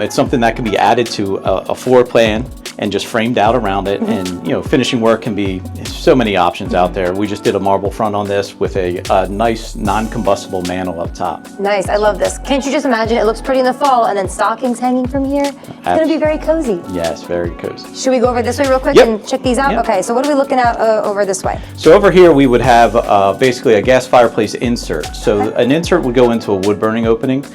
It's something that can be added to a floor plan and just framed out around it, and finishing work can be so many options out there. We just did a marble front on this with a nice non-combustible mantle up top. Nice, I love this. Can't you just imagine? It looks pretty in the fall, and then stockings hanging from here. It's going to be very cozy. Yes, very cozy. Should we go over this way real quick and check these out? Yep. Okay, so what are we looking at over this way? So over here we would have basically a gas fireplace insert. So an insert would go into a wood burning opening.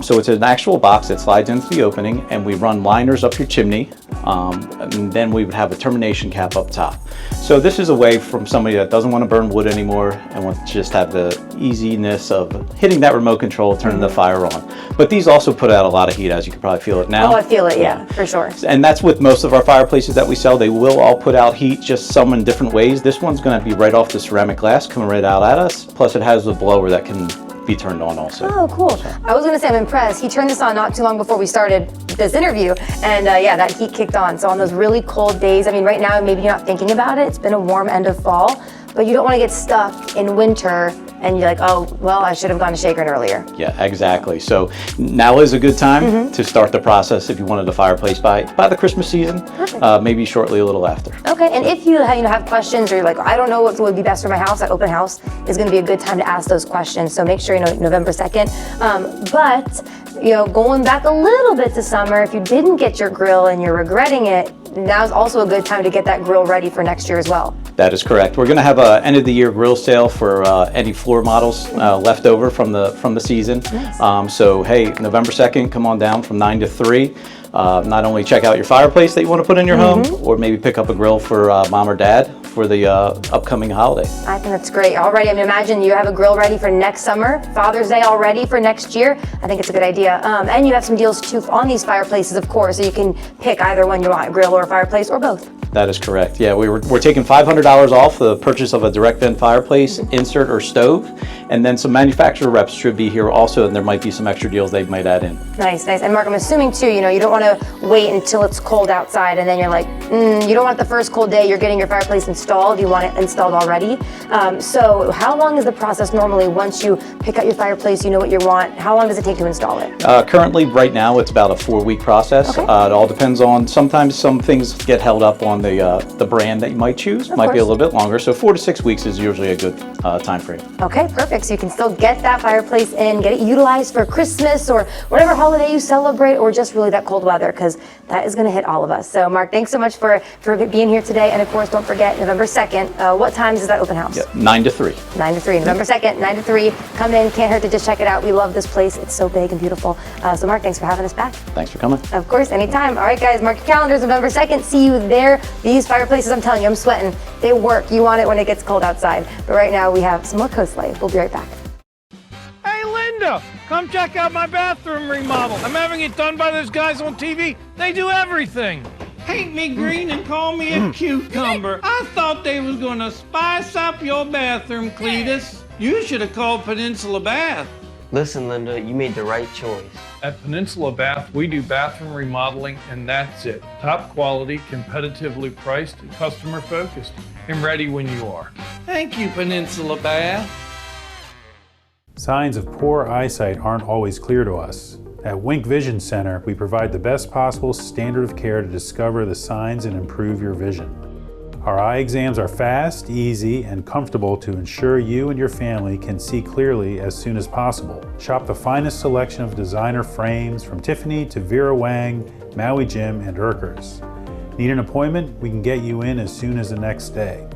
So it's an actual box that slides into the opening, and we run liners up your chimney, and then we would have a termination cap up top. So this is a way from somebody that doesn't want to burn wood anymore and wants to just have the easiness of hitting that remote control, turning the fire on. But these also put out a lot of heat, as you can probably feel it now. Oh, I feel it, yeah, for sure. And that's with most of our fireplaces that we sell. They will all put out heat, just some in different ways. This one's going to be right off the ceramic glass, coming right out at us. Plus it has a blower that can be turned on also. Oh, cool. I was going to say I'm impressed. He turned this on not too long before we started this interview, and yeah, that heat kicked on. So on those really cold days, I mean, right now maybe you're not thinking about it. It's been a warm end of fall, but you don't want to get stuck in winter and you're like, oh, well, I should have gone to Chagrin earlier. Yeah, exactly. So now is a good time to start the process if you wanted a fireplace by the Christmas season, maybe shortly a little after. Okay, and if you have questions or you're like, I don't know what would be best for my house, that open house is going to be a good time to ask those questions. So make sure you know November 2nd. But going back a little bit to summer, if you didn't get your grill and you're regretting it, now's also a good time to get that grill ready for next year as well. That is correct. We're going to have an end of the year grill sale for any floor models left over from the season. Nice. So hey, November 2nd, come on down from 9 to 3. Not only check out your fireplace that you want to put in your home, or maybe pick up a grill for mom or dad for the upcoming holiday. I think that's great. Already, I mean, imagine you have a grill ready for next summer, Father's Day already for next year. I think it's a good idea. And you have some deals too on these fireplaces, of course, so you can pick either one you want, a grill or a fireplace, or both. That is correct. Yeah, we're taking $500 off the purchase of a direct vent fireplace, insert, or stove, and then some manufacturer reps should be here also, and there might be some extra deals they might add in. Nice, nice. And Mark, I'm assuming too, you don't want to wait until it's cold outside, and then you're like, you don't want the first cold day you're getting your fireplace installed. You want it installed already. So how long is the process normally once you pick out your fireplace? You know what you want. How long does it take to install it? Currently, right now, it's about a 4-week process. Okay. It all depends on. Sometimes some things get held up on the brand that you might choose. Might be a little bit longer. So 4 to 6 weeks is usually a good time frame. Okay, perfect. So you can still get that fireplace in, get it utilized for Christmas or whatever holiday you celebrate, or just really that cold weather. weather, because that is going to hit all of us. So Mark, thanks so much for being here today. And of course, don't forget, November 2nd, what times is that open house? 9 to 3. 9 to 3. November 2nd, 9 to 3. Come in, can't hurt to just check it out. We love this place. It's so big and beautiful. So Mark, thanks for having us back. Thanks for coming. Of course, anytime. All right, guys, mark your calendars, November 2nd. See you there. These fireplaces, I'm telling you, I'm sweating. They work. You want it when it gets cold outside. But right now, we have some more Coast Life. We'll be right back. Hey, Linda, come check out my bathroom remodel. I'm having it done by those guys on TV. They do everything. Paint me green and call me a cucumber. I thought they was gonna spice up your bathroom, Cletus. You should have called Peninsula Bath. Listen, Linda, you made the right choice. At Peninsula Bath, we do bathroom remodeling, and that's it. Top quality, competitively priced, and customer focused. And ready when you are. Thank you, Peninsula Bath. Signs of poor eyesight aren't always clear to us. At Wink Vision Center, we provide the best possible standard of care to discover the signs and improve your vision. Our eye exams are fast, easy, and comfortable to ensure you and your family can see clearly as soon as possible. Shop the finest selection of designer frames from Tiffany to Vera Wang, Maui Jim, and Urkers. Need an appointment? We can get you in as soon as the next day.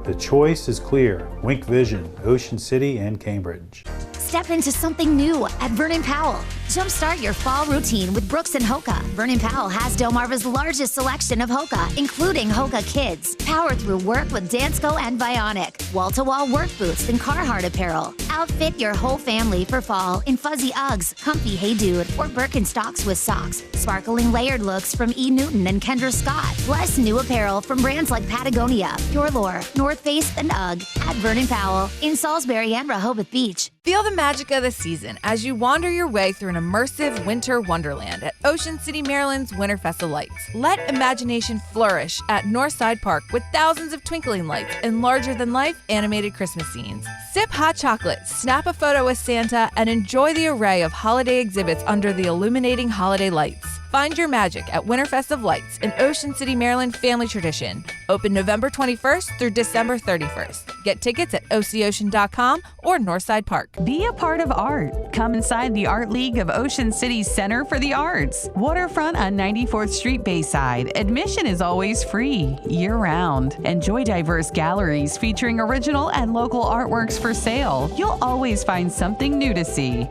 The choice is clear. Wink Vision, Ocean City and Cambridge. Step into something new at Vernon Powell. Jumpstart your fall routine with Brooks and Hoka. Vernon Powell has Delmarva's largest selection of Hoka, including Hoka Kids. Power through work with Dansko and Bionic. Wall-to-wall work boots and Carhartt apparel. Outfit your whole family for fall in fuzzy Uggs, comfy Hey Dude, or Birkenstocks with socks. Sparkling layered looks from E. Newton and Kendra Scott. Plus new apparel from brands like Patagonia, Pure Lore, North Face, and UGG at Vernon Powell in Salisbury and Rehoboth Beach. Feel the magic of the season as you wander your way through an immersive winter wonderland at Ocean City, Maryland's Winterfest of Lights. Let imagination flourish at Northside Park with thousands of twinkling lights and larger-than-life animated Christmas scenes. Sip hot chocolate, snap a photo with Santa, and enjoy the array of holiday exhibits under the illuminating holiday lights. Find your magic at Winterfest of Lights, an Ocean City, Maryland family tradition. Open November 21st through December 31st. Get tickets at ococean.com or Northside Park. Be a part of art. Come inside the Art League of Ocean City's Center for the Arts. Waterfront on 94th Street Bayside. Admission is always free, year-round. Enjoy diverse galleries featuring original and local artworks for sale. You'll always find something new to see.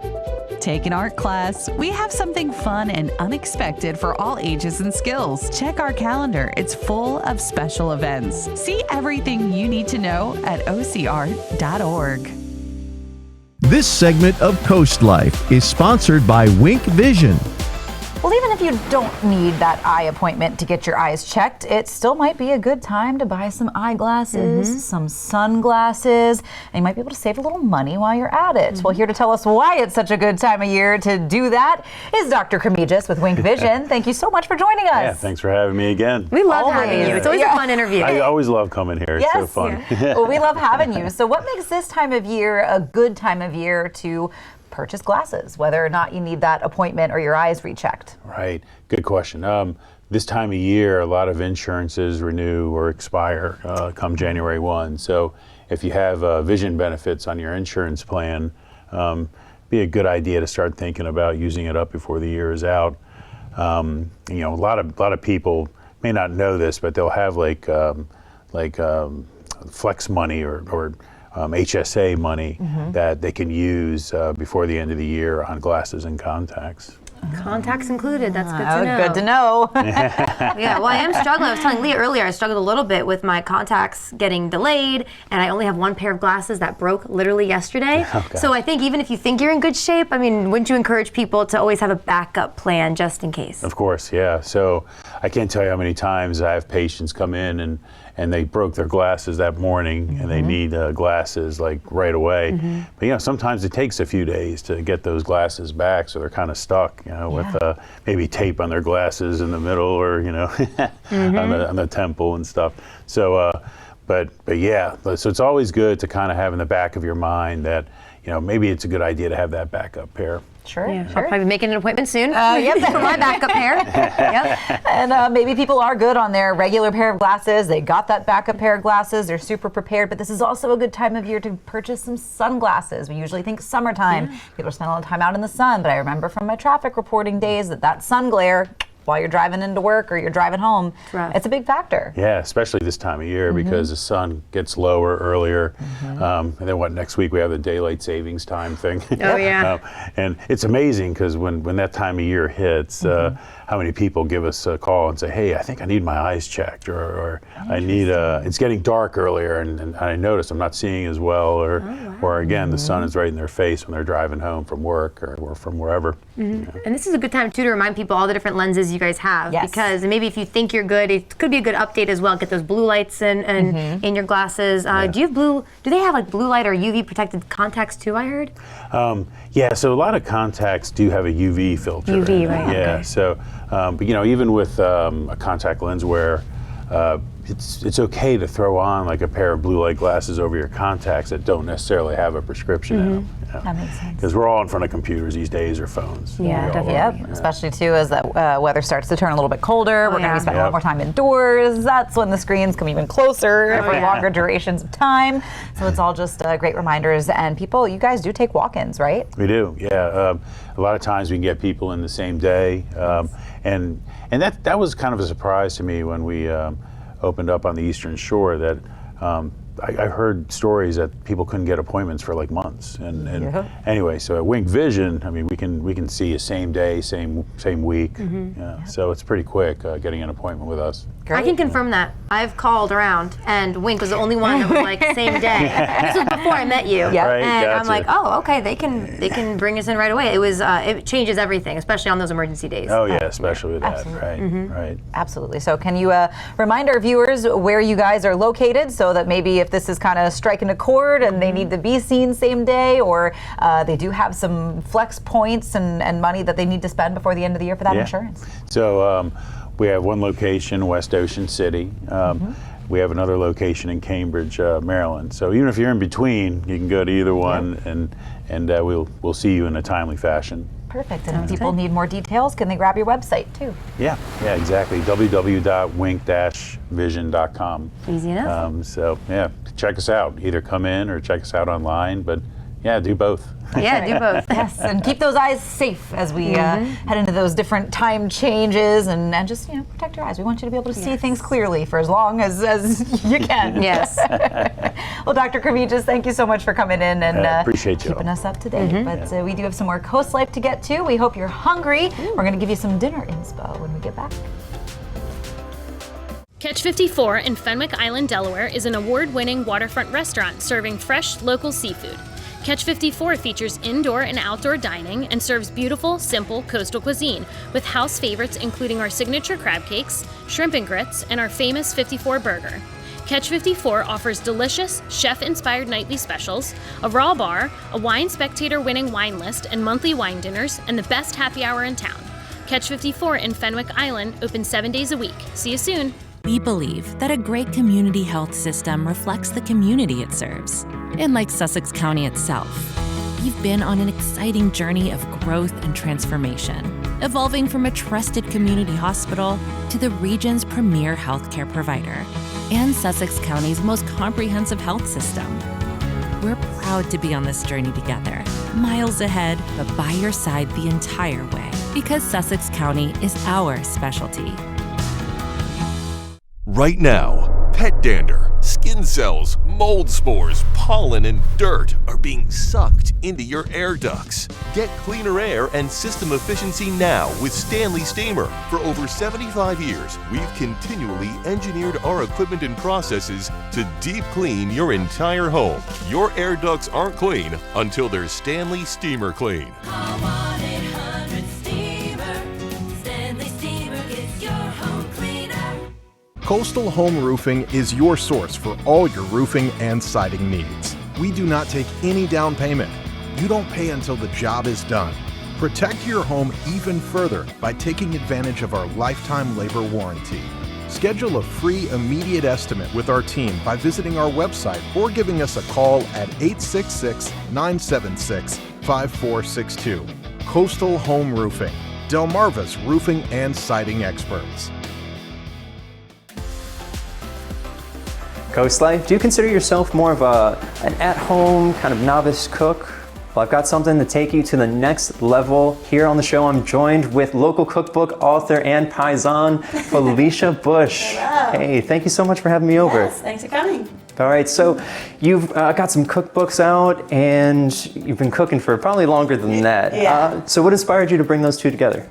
Take an art class. We have something fun and unexpected for all ages and skills. Check our calendar. It's full of special events. See everything you need to know at ocart.org. This segment of Coast Life is sponsored by Wink Vision. Well, even if you don't need that eye appointment to get your eyes checked, it still might be a good time to buy some eyeglasses, some sunglasses, and you might be able to save a little money while you're at it. Well, here to tell us why it's such a good time of year to do that is Dr. Kremegis with Wink Vision. Thank you so much for joining us. Yeah, thanks for having me again. We love having you. It's always a fun interview. I always love coming here. It's so fun. Well, we love having you. So what makes this time of year a good time of year to purchase glasses, whether or not you need that appointment or your eyes rechecked? Right. Good question. This time of year, a lot of insurances renew or expire come January 1. So if you have vision benefits on your insurance plan, be a good idea to start thinking about using it up before the year is out. You know, a lot of people may not know this, but they'll have like flex money or HSA money that they can use before the end of the year on glasses and contacts. Contacts included. That's good to know. Good to know. Yeah, well, I am struggling. I was telling Leah earlier, I struggled a little bit with my contacts getting delayed, and I only have one pair of glasses that broke literally yesterday. So I think even if you think you're in good shape, I mean, wouldn't you encourage people to always have a backup plan just in case? Of course, yeah. So I can't tell you how many times I have patients come in and they broke their glasses that morning and they need glasses like right away. But you know, sometimes it takes a few days to get those glasses back, so they're kind of stuck, you know, with maybe tape on their glasses in the middle or, you know, on the temple and stuff. So, but yeah, so it's always good to kind of have in the back of your mind that, you know, maybe it's a good idea to have that backup pair. Sure. I'll probably be making an appointment soon. Yep, for my backup pair. Yep. And maybe people are good on their regular pair of glasses. They got that backup pair of glasses. They're super prepared. But this is also a good time of year to purchase some sunglasses. We usually think summertime. People spend a lot of time out in the sun. But I remember from my traffic reporting days that sun glare while you're driving into work or you're driving home, it's a big factor. Yeah, especially this time of year because the sun gets lower earlier. And then next week we have the daylight savings time thing. Oh, yeah. And it's amazing because when that time of year hits, how many people give us a call and say, hey, I think I need my eyes checked, or I need, it's getting dark earlier and I notice I'm not seeing as well, or again, the sun is right in their face when they're driving home from work or from wherever. And this is a good time too to remind people all the different lenses you guys have, because maybe if you think you're good, it could be a good update as well. Get those blue lights in your glasses. Do they have like blue light or UV protected contacts too, I heard? Yeah, so a lot of contacts do have a UV filter. UV, right? Yeah, so but even with a contact lens wear, it's okay to throw on like a pair of blue light glasses over your contacts that don't necessarily have a prescription in them. That makes sense. Because we're all in front of computers these days or phones. Yeah, definitely. Especially too as that weather starts to turn a little bit colder. We're going to be spending a lot more time indoors. That's when the screens come even closer for longer durations of time. So it's all just great reminders. And people, you guys do take walk-ins, right? We do, yeah. A lot of times we can get people in the same day. And that was kind of a surprise to me when we opened up on the Eastern Shore, that I heard stories that people couldn't get appointments for like months. And anyway, so at Wink Vision, I mean, we can see you same day, same week. So it's pretty quick getting an appointment with us. I can confirm that. I've called around, and Wink was the only one that was like same day. This was before I met you, and I'm like, oh, okay, they can bring us in right away. It was it changes everything, especially on those emergency days. Oh yeah, especially with that, Absolutely. right. Absolutely. So can you remind our viewers where you guys are located, so that maybe if this is kind of striking a chord and they need to be seen same day, or they do have some flex points and money that they need to spend before the end of the year for that insurance? So we have one location, West Ocean City. We have another location in Cambridge, Maryland. So even if you're in between, you can go to either one, and we'll see you in a timely fashion. Perfect. And if people need more details, can they grab your website too? Yeah, exactly. www.wink-vision.com. Easy enough. So yeah, check us out. Either come in or check us out online, but yeah, do both. Yeah, do both. Yes, and keep those eyes safe as we head into those different time changes, and just protect your eyes. We want you to be able to see things clearly for as long as you can. Yes. Well, Dr. Kravitsas, thank you so much for coming in and appreciate you keeping us up to date. But we do have some more Coast Life to get to. We hope you're hungry. We're going to give you some dinner inspo when we get back. Catch 54 in Fenwick Island, Delaware is an award-winning waterfront restaurant serving fresh, local seafood. Catch 54 features indoor and outdoor dining and serves beautiful, simple coastal cuisine with house favorites including our signature crab cakes, shrimp and grits, and our famous 54 burger. Catch 54 offers delicious, chef-inspired nightly specials, a raw bar, a Wine Spectator winning wine list and monthly wine dinners, and the best happy hour in town. Catch 54 in Fenwick Island, open 7 days a week. See you soon. We believe that a great community health system reflects the community it serves. And like Sussex County itself, we've been on an exciting journey of growth and transformation, evolving from a trusted community hospital to the region's premier healthcare provider and Sussex County's most comprehensive health system. We're proud to be on this journey together, miles ahead, but by your side the entire way, because Sussex County is our specialty. Right now, pet dander, skin cells, mold spores, pollen, and dirt are being sucked into your air ducts. Get cleaner air and system efficiency now with Stanley Steamer. For over 75 years, we've continually engineered our equipment and processes to deep clean your entire home. Your air ducts aren't clean until they're Stanley Steamer clean. Coastal Home Roofing is your source for all your roofing and siding needs. We do not take any down payment. You don't pay until the job is done. Protect your home even further by taking advantage of our lifetime labor warranty. Schedule a free immediate estimate with our team by visiting our website or giving us a call at 866-976-5462. Coastal Home Roofing, Delmarva's roofing and siding experts. Coast Life, do you consider yourself more of an at-home kind of novice cook? Well, I've got something to take you to the next level. Here on the show, I'm joined with local cookbook author and paisan, Felicia Bush. Hello. Hey, thank you so much for having me over. Yes, thanks for coming. All right, so you've got some cookbooks out and you've been cooking for probably longer than that. Yeah. So what inspired you to bring those two together?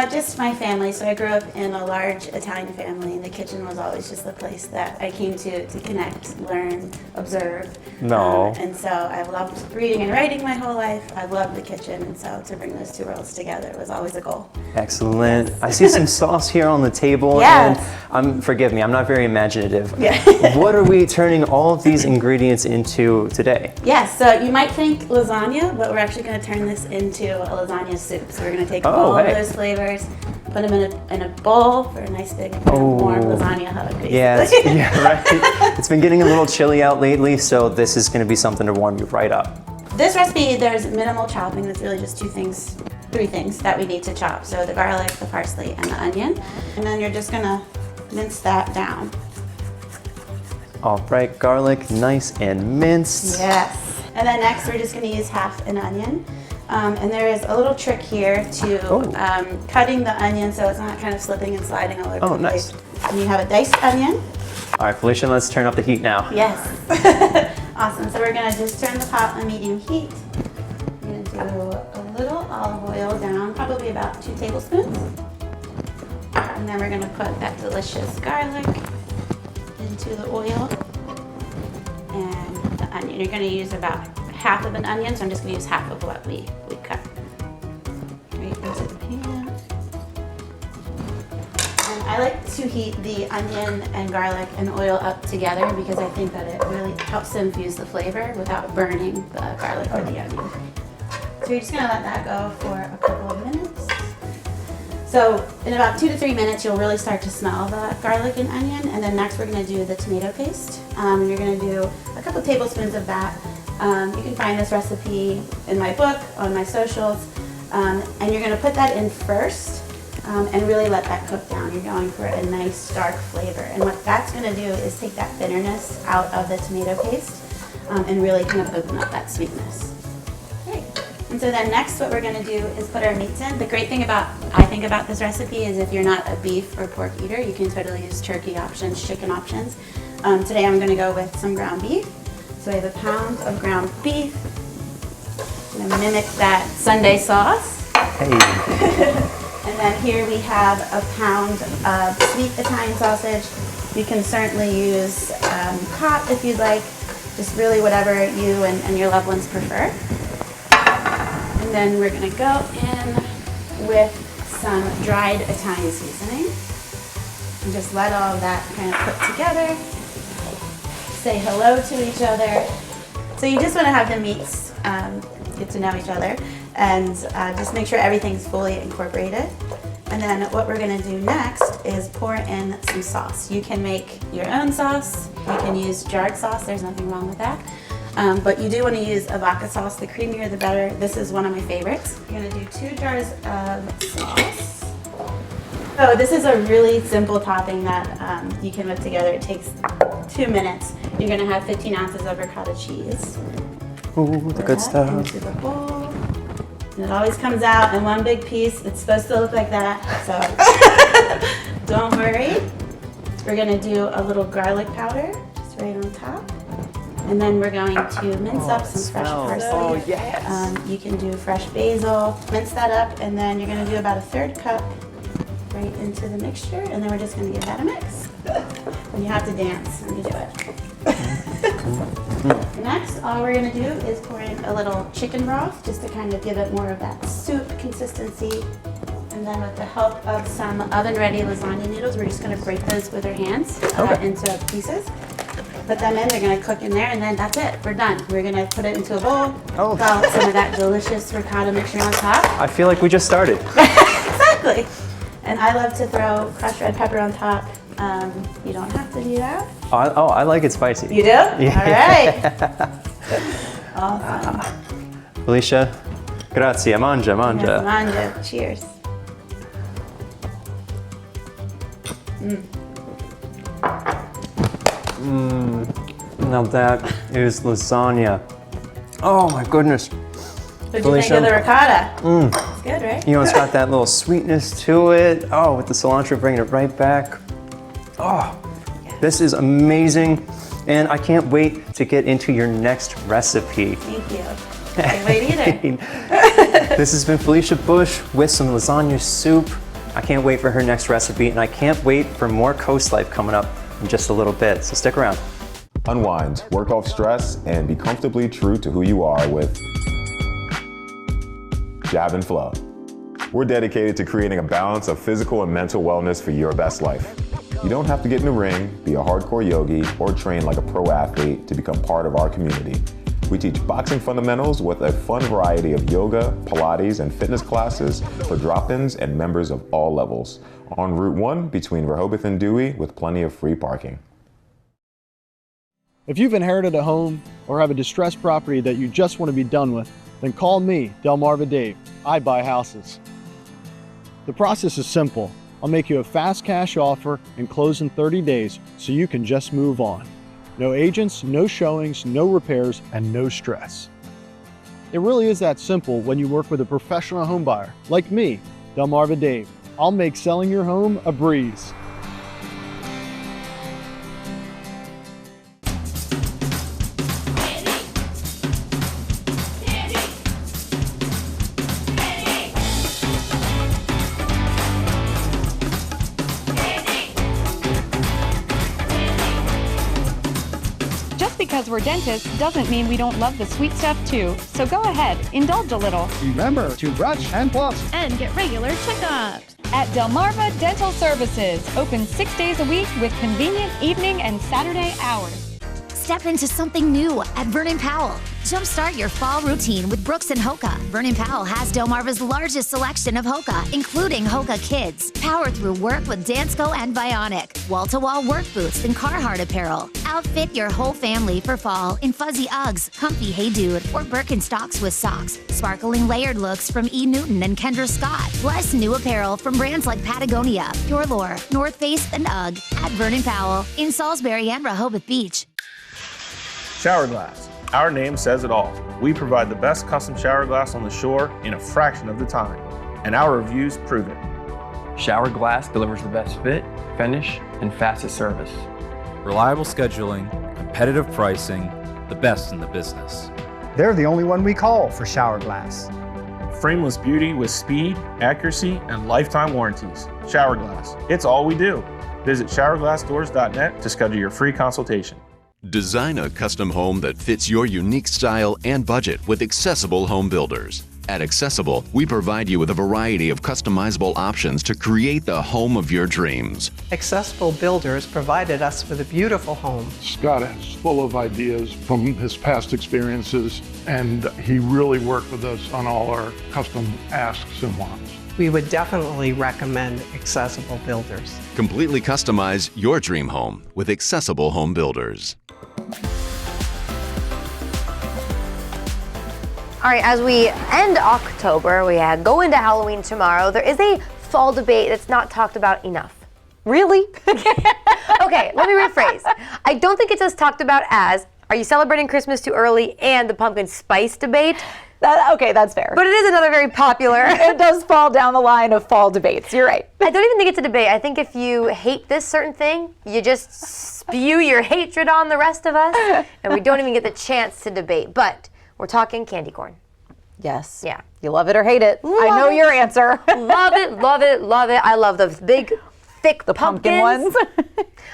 Just my family. So I grew up in a large Italian family, and the kitchen was always just the place that I came to connect, learn, observe. No. And so I've loved reading and writing my whole life. I've loved the kitchen, and so to bring those two worlds together was always a goal. Excellent. I see some sauce here on the table. Yes. And forgive me, I'm not very imaginative. Yeah. What are we turning all of these ingredients into today? Yes, so you might think lasagna, but we're actually going to turn this into a lasagna soup. So we're going to take all of those flavors, put them in a bowl for a nice big warm lasagna hug. Basically. Yeah, right. It's been getting a little chilly out lately, so this is going to be something to warm you right up. This recipe, there's minimal chopping. It's really just three things that we need to chop. So the garlic, the parsley, and the onion. And then you're just going to mince that down. All right, garlic, nice and minced. Yes. And then next, we're just going to use half an onion. And there is a little trick here to cutting the onion so it's not kind of slipping and sliding all over the place. Nice. And you have a diced onion. All right, Felicia, let's turn up the heat now. Yes. Awesome. So we're going to just turn the pot on medium heat. We're going to do a little olive oil down, probably about 2 tablespoons. And then we're going to put that delicious garlic into the oil and the onion. You're going to use about half of an onion, so I'm just going to use half of what we cut. Right into the pan. And I like to heat the onion and garlic and oil up together because I think that it really helps to infuse the flavor without burning the garlic or the onion. So you're just going to let that go for a couple of minutes. So in about 2 to 3 minutes, you'll really start to smell the garlic and onion. And then next we're going to do the tomato paste. You're going to do a couple tablespoons of that. You can find this recipe in my book, on my socials. And you're going to put that in first and really let that cook down. You're going for a nice dark flavor. And what that's going to do is take that bitterness out of the tomato paste and really kind of open up that sweetness. And so then next what we're going to do is put our meats in. The great thing I think about this recipe is if you're not a beef or pork eater, you can totally use turkey options, chicken options. Today I'm going to go with some ground beef. So I have a pound of ground beef. I'm going to mimic that Sunday sauce. Hey. And then here we have a pound of sweet Italian sausage. You can certainly use hot if you'd like, just really whatever you and your loved ones prefer. And then we're going to go in with some dried Italian seasoning and just let all of that kind of put together. Say hello to each other. So you just want to have the meats get to know each other and just make sure everything's fully incorporated. And then what we're going to do next is pour in some sauce. You can make your own sauce. You can use jarred sauce. There's nothing wrong with that. But you do want to use a vodka sauce. The creamier the better. This is one of my favorites. You're going to do 2 jars of sauce. So this is a really simple topping that you can whip together. It takes 2 minutes. You're going to have 15 ounces of ricotta cheese. Ooh, the good stuff. Into the bowl. And it always comes out in one big piece. It's supposed to look like that, so don't worry. We're going to do a little garlic powder just right on top. And then we're going to mince up some fresh parsley. Oh, yes. You can do fresh basil. Mince that up, and then you're going to do about a 1/3 cup right into the mixture, and then we're just going to give that a mix. And you have to dance when you do it. Next, all we're going to do is pour in a little chicken broth just to kind of give it more of that soup consistency. And then with the help of some oven-ready lasagna noodles, we're just going to break those with our hands into pieces. Put them in, they're going to cook in there, and then that's it. We're done. We're going to put it into a bowl, put some of that delicious ricotta mixture on top. I feel like we just started. Exactly. And I love to throw crushed red pepper on top. You don't have to do that. Oh, I like it spicy. You do? Yeah. All right. Awesome. Felicia, grazie, mangia. Yes, mangia. Cheers. Now that is lasagna. Oh my goodness. What'd you think of the ricotta? It's good, right? You know, it's got that little sweetness to it. Oh, with the cilantro bringing it right back. Oh, this is amazing. And I can't wait to get into your next recipe. Thank you. Can't wait either. This has been Felicia Bush with some lasagna soup. I can't wait for her next recipe, and I can't wait for more Coast Life coming up in just a little bit, so stick around. Unwind, work off stress, and be comfortably true to who you are with Jab and Flow. We're dedicated to creating a balance of physical and mental wellness for your best life. You don't have to get in the ring, be a hardcore yogi, or train like a pro athlete to become part of our community. We teach boxing fundamentals with a fun variety of yoga, Pilates, and fitness classes for drop-ins and members of all levels. On Route 1 between Rehoboth and Dewey with plenty of free parking. If you've inherited a home or have a distressed property that you just want to be done with, then call me, Delmarva Dave. I buy houses. The process is simple. I'll make you a fast cash offer and close in 30 days so you can just move on. No agents, no showings, no repairs, and no stress. It really is that simple when you work with a professional home buyer like me, Delmarva Dave. I'll make selling your home a breeze. Because we're dentists doesn't mean we don't love the sweet stuff too. So go ahead, indulge a little. Remember to brush and floss. And get regular checkups. At Delmarva Dental Services, open 6 days a week with convenient evening and Saturday hours. Step into something new at Vernon Powell. Jumpstart your fall routine with Brooks and Hoka. Vernon Powell has Delmarva's largest selection of Hoka, including Hoka Kids. Power through work with Dansko and Bionic. Wall-to-wall work boots and Carhartt apparel. Outfit your whole family for fall in fuzzy Uggs, comfy Hey Dude, or Birkenstocks with socks. Sparkling layered looks from E. Newton and Kendra Scott. Plus new apparel from brands like Patagonia, Pure Lore, North Face, and UGG at Vernon Powell in Salisbury and Rehoboth Beach. Shower glass. Our name says it all. We provide the best custom shower glass on the shore in a fraction of the time, and our reviews prove it. Shower glass delivers the best fit, finish, and fastest service. Reliable scheduling, competitive pricing, the best in the business. They're the only one we call for shower glass. Frameless beauty with speed, accuracy, and lifetime warranties. Shower glass. It's all we do. Visit showerglassdoors.net to schedule your free consultation. Design a custom home that fits your unique style and budget with Accessible Home Builders. At Accessible, we provide you with a variety of customizable options to create the home of your dreams. Accessible Builders provided us with a beautiful home. Scott is full of ideas from his past experiences, and he really worked with us on all our custom asks and wants. We would definitely recommend Accessible Builders. Completely customize your dream home with Accessible Home Builders. All right, as we end October, we go into Halloween tomorrow. There is a fall debate that's not talked about enough. Really? Okay, let me rephrase. I don't think it's as talked about as, are you celebrating Christmas too early, and the pumpkin spice debate. Okay, that's fair. But it is another very popular. It does fall down the line of fall debates. You're right. I don't even think it's a debate. I think if you hate this certain thing, you just spew your hatred on the rest of us, and we don't even get the chance to debate. But we're talking candy corn. Yes. Yeah. You love it or hate it. I know your answer. Love it, love it, love it. I love the big, thick pumpkin ones.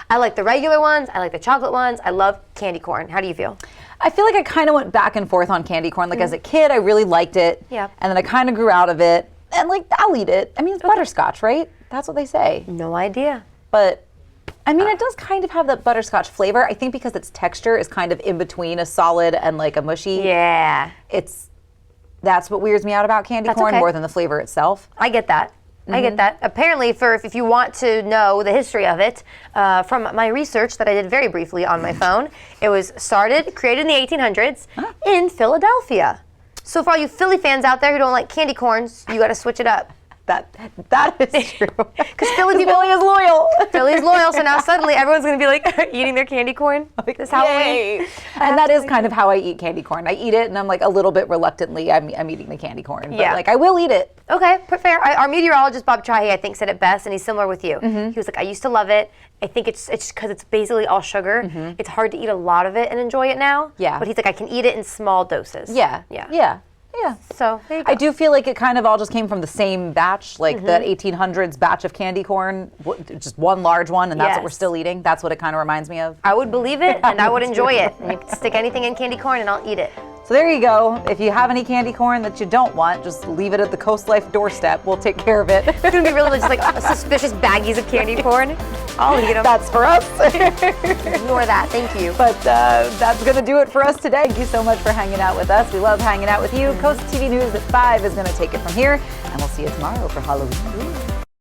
I like the regular ones. I like the chocolate ones. I love candy corn. How do you feel? I feel like I kind of went back and forth on candy corn. Like as a kid, I really liked it. Yeah. And then I kind of grew out of it. And like, I'll eat it. I mean, it's butterscotch, right? That's what they say. No idea. But I mean, it does kind of have that butterscotch flavor. I think because its texture is kind of in between a solid and like a mushy. Yeah. That's what weirds me out about candy corn more than the flavor itself. I get that. I get that. Apparently, if you want to know the history of it, from my research that I did very briefly on my phone, it was created in the 1800s in Philadelphia. So for all you Philly fans out there who don't like candy corns, you got to switch it up. That is true. Because Philly is loyal. Philly's loyal, so now suddenly everyone's going to be like eating their candy corn this Halloween. And that is kind of how I eat candy corn. I eat it and I'm like a little bit reluctantly, I'm eating the candy corn. But like I will eat it. Okay, fair. Our meteorologist, Bob Chahi, I think said it best, and he's similar with you. He was like, I used to love it. I think it's because it's basically all sugar. It's hard to eat a lot of it and enjoy it now. Yeah. But he's like, I can eat it in small doses. Yeah. So there you go. I do feel like it kind of all just came from the same batch, like that 1800s batch of candy corn, just one large one, and that's what we're still eating. That's what it kind of reminds me of. I would believe it, and I would enjoy it. And you can stick anything in candy corn, and I'll eat it. So there you go. If you have any candy corn that you don't want, just leave it at the COASTLIFE doorstep. We'll take care of it. It's going to be really just like suspicious baggies of candy corn. I'll eat them. That's for us. Ignore that. Thank you. But that's going to do it for us today. Thank you so much for hanging out with us. We love hanging out with you. Coast TV News at 5 is going to take it from here, and we'll see you tomorrow for Halloween.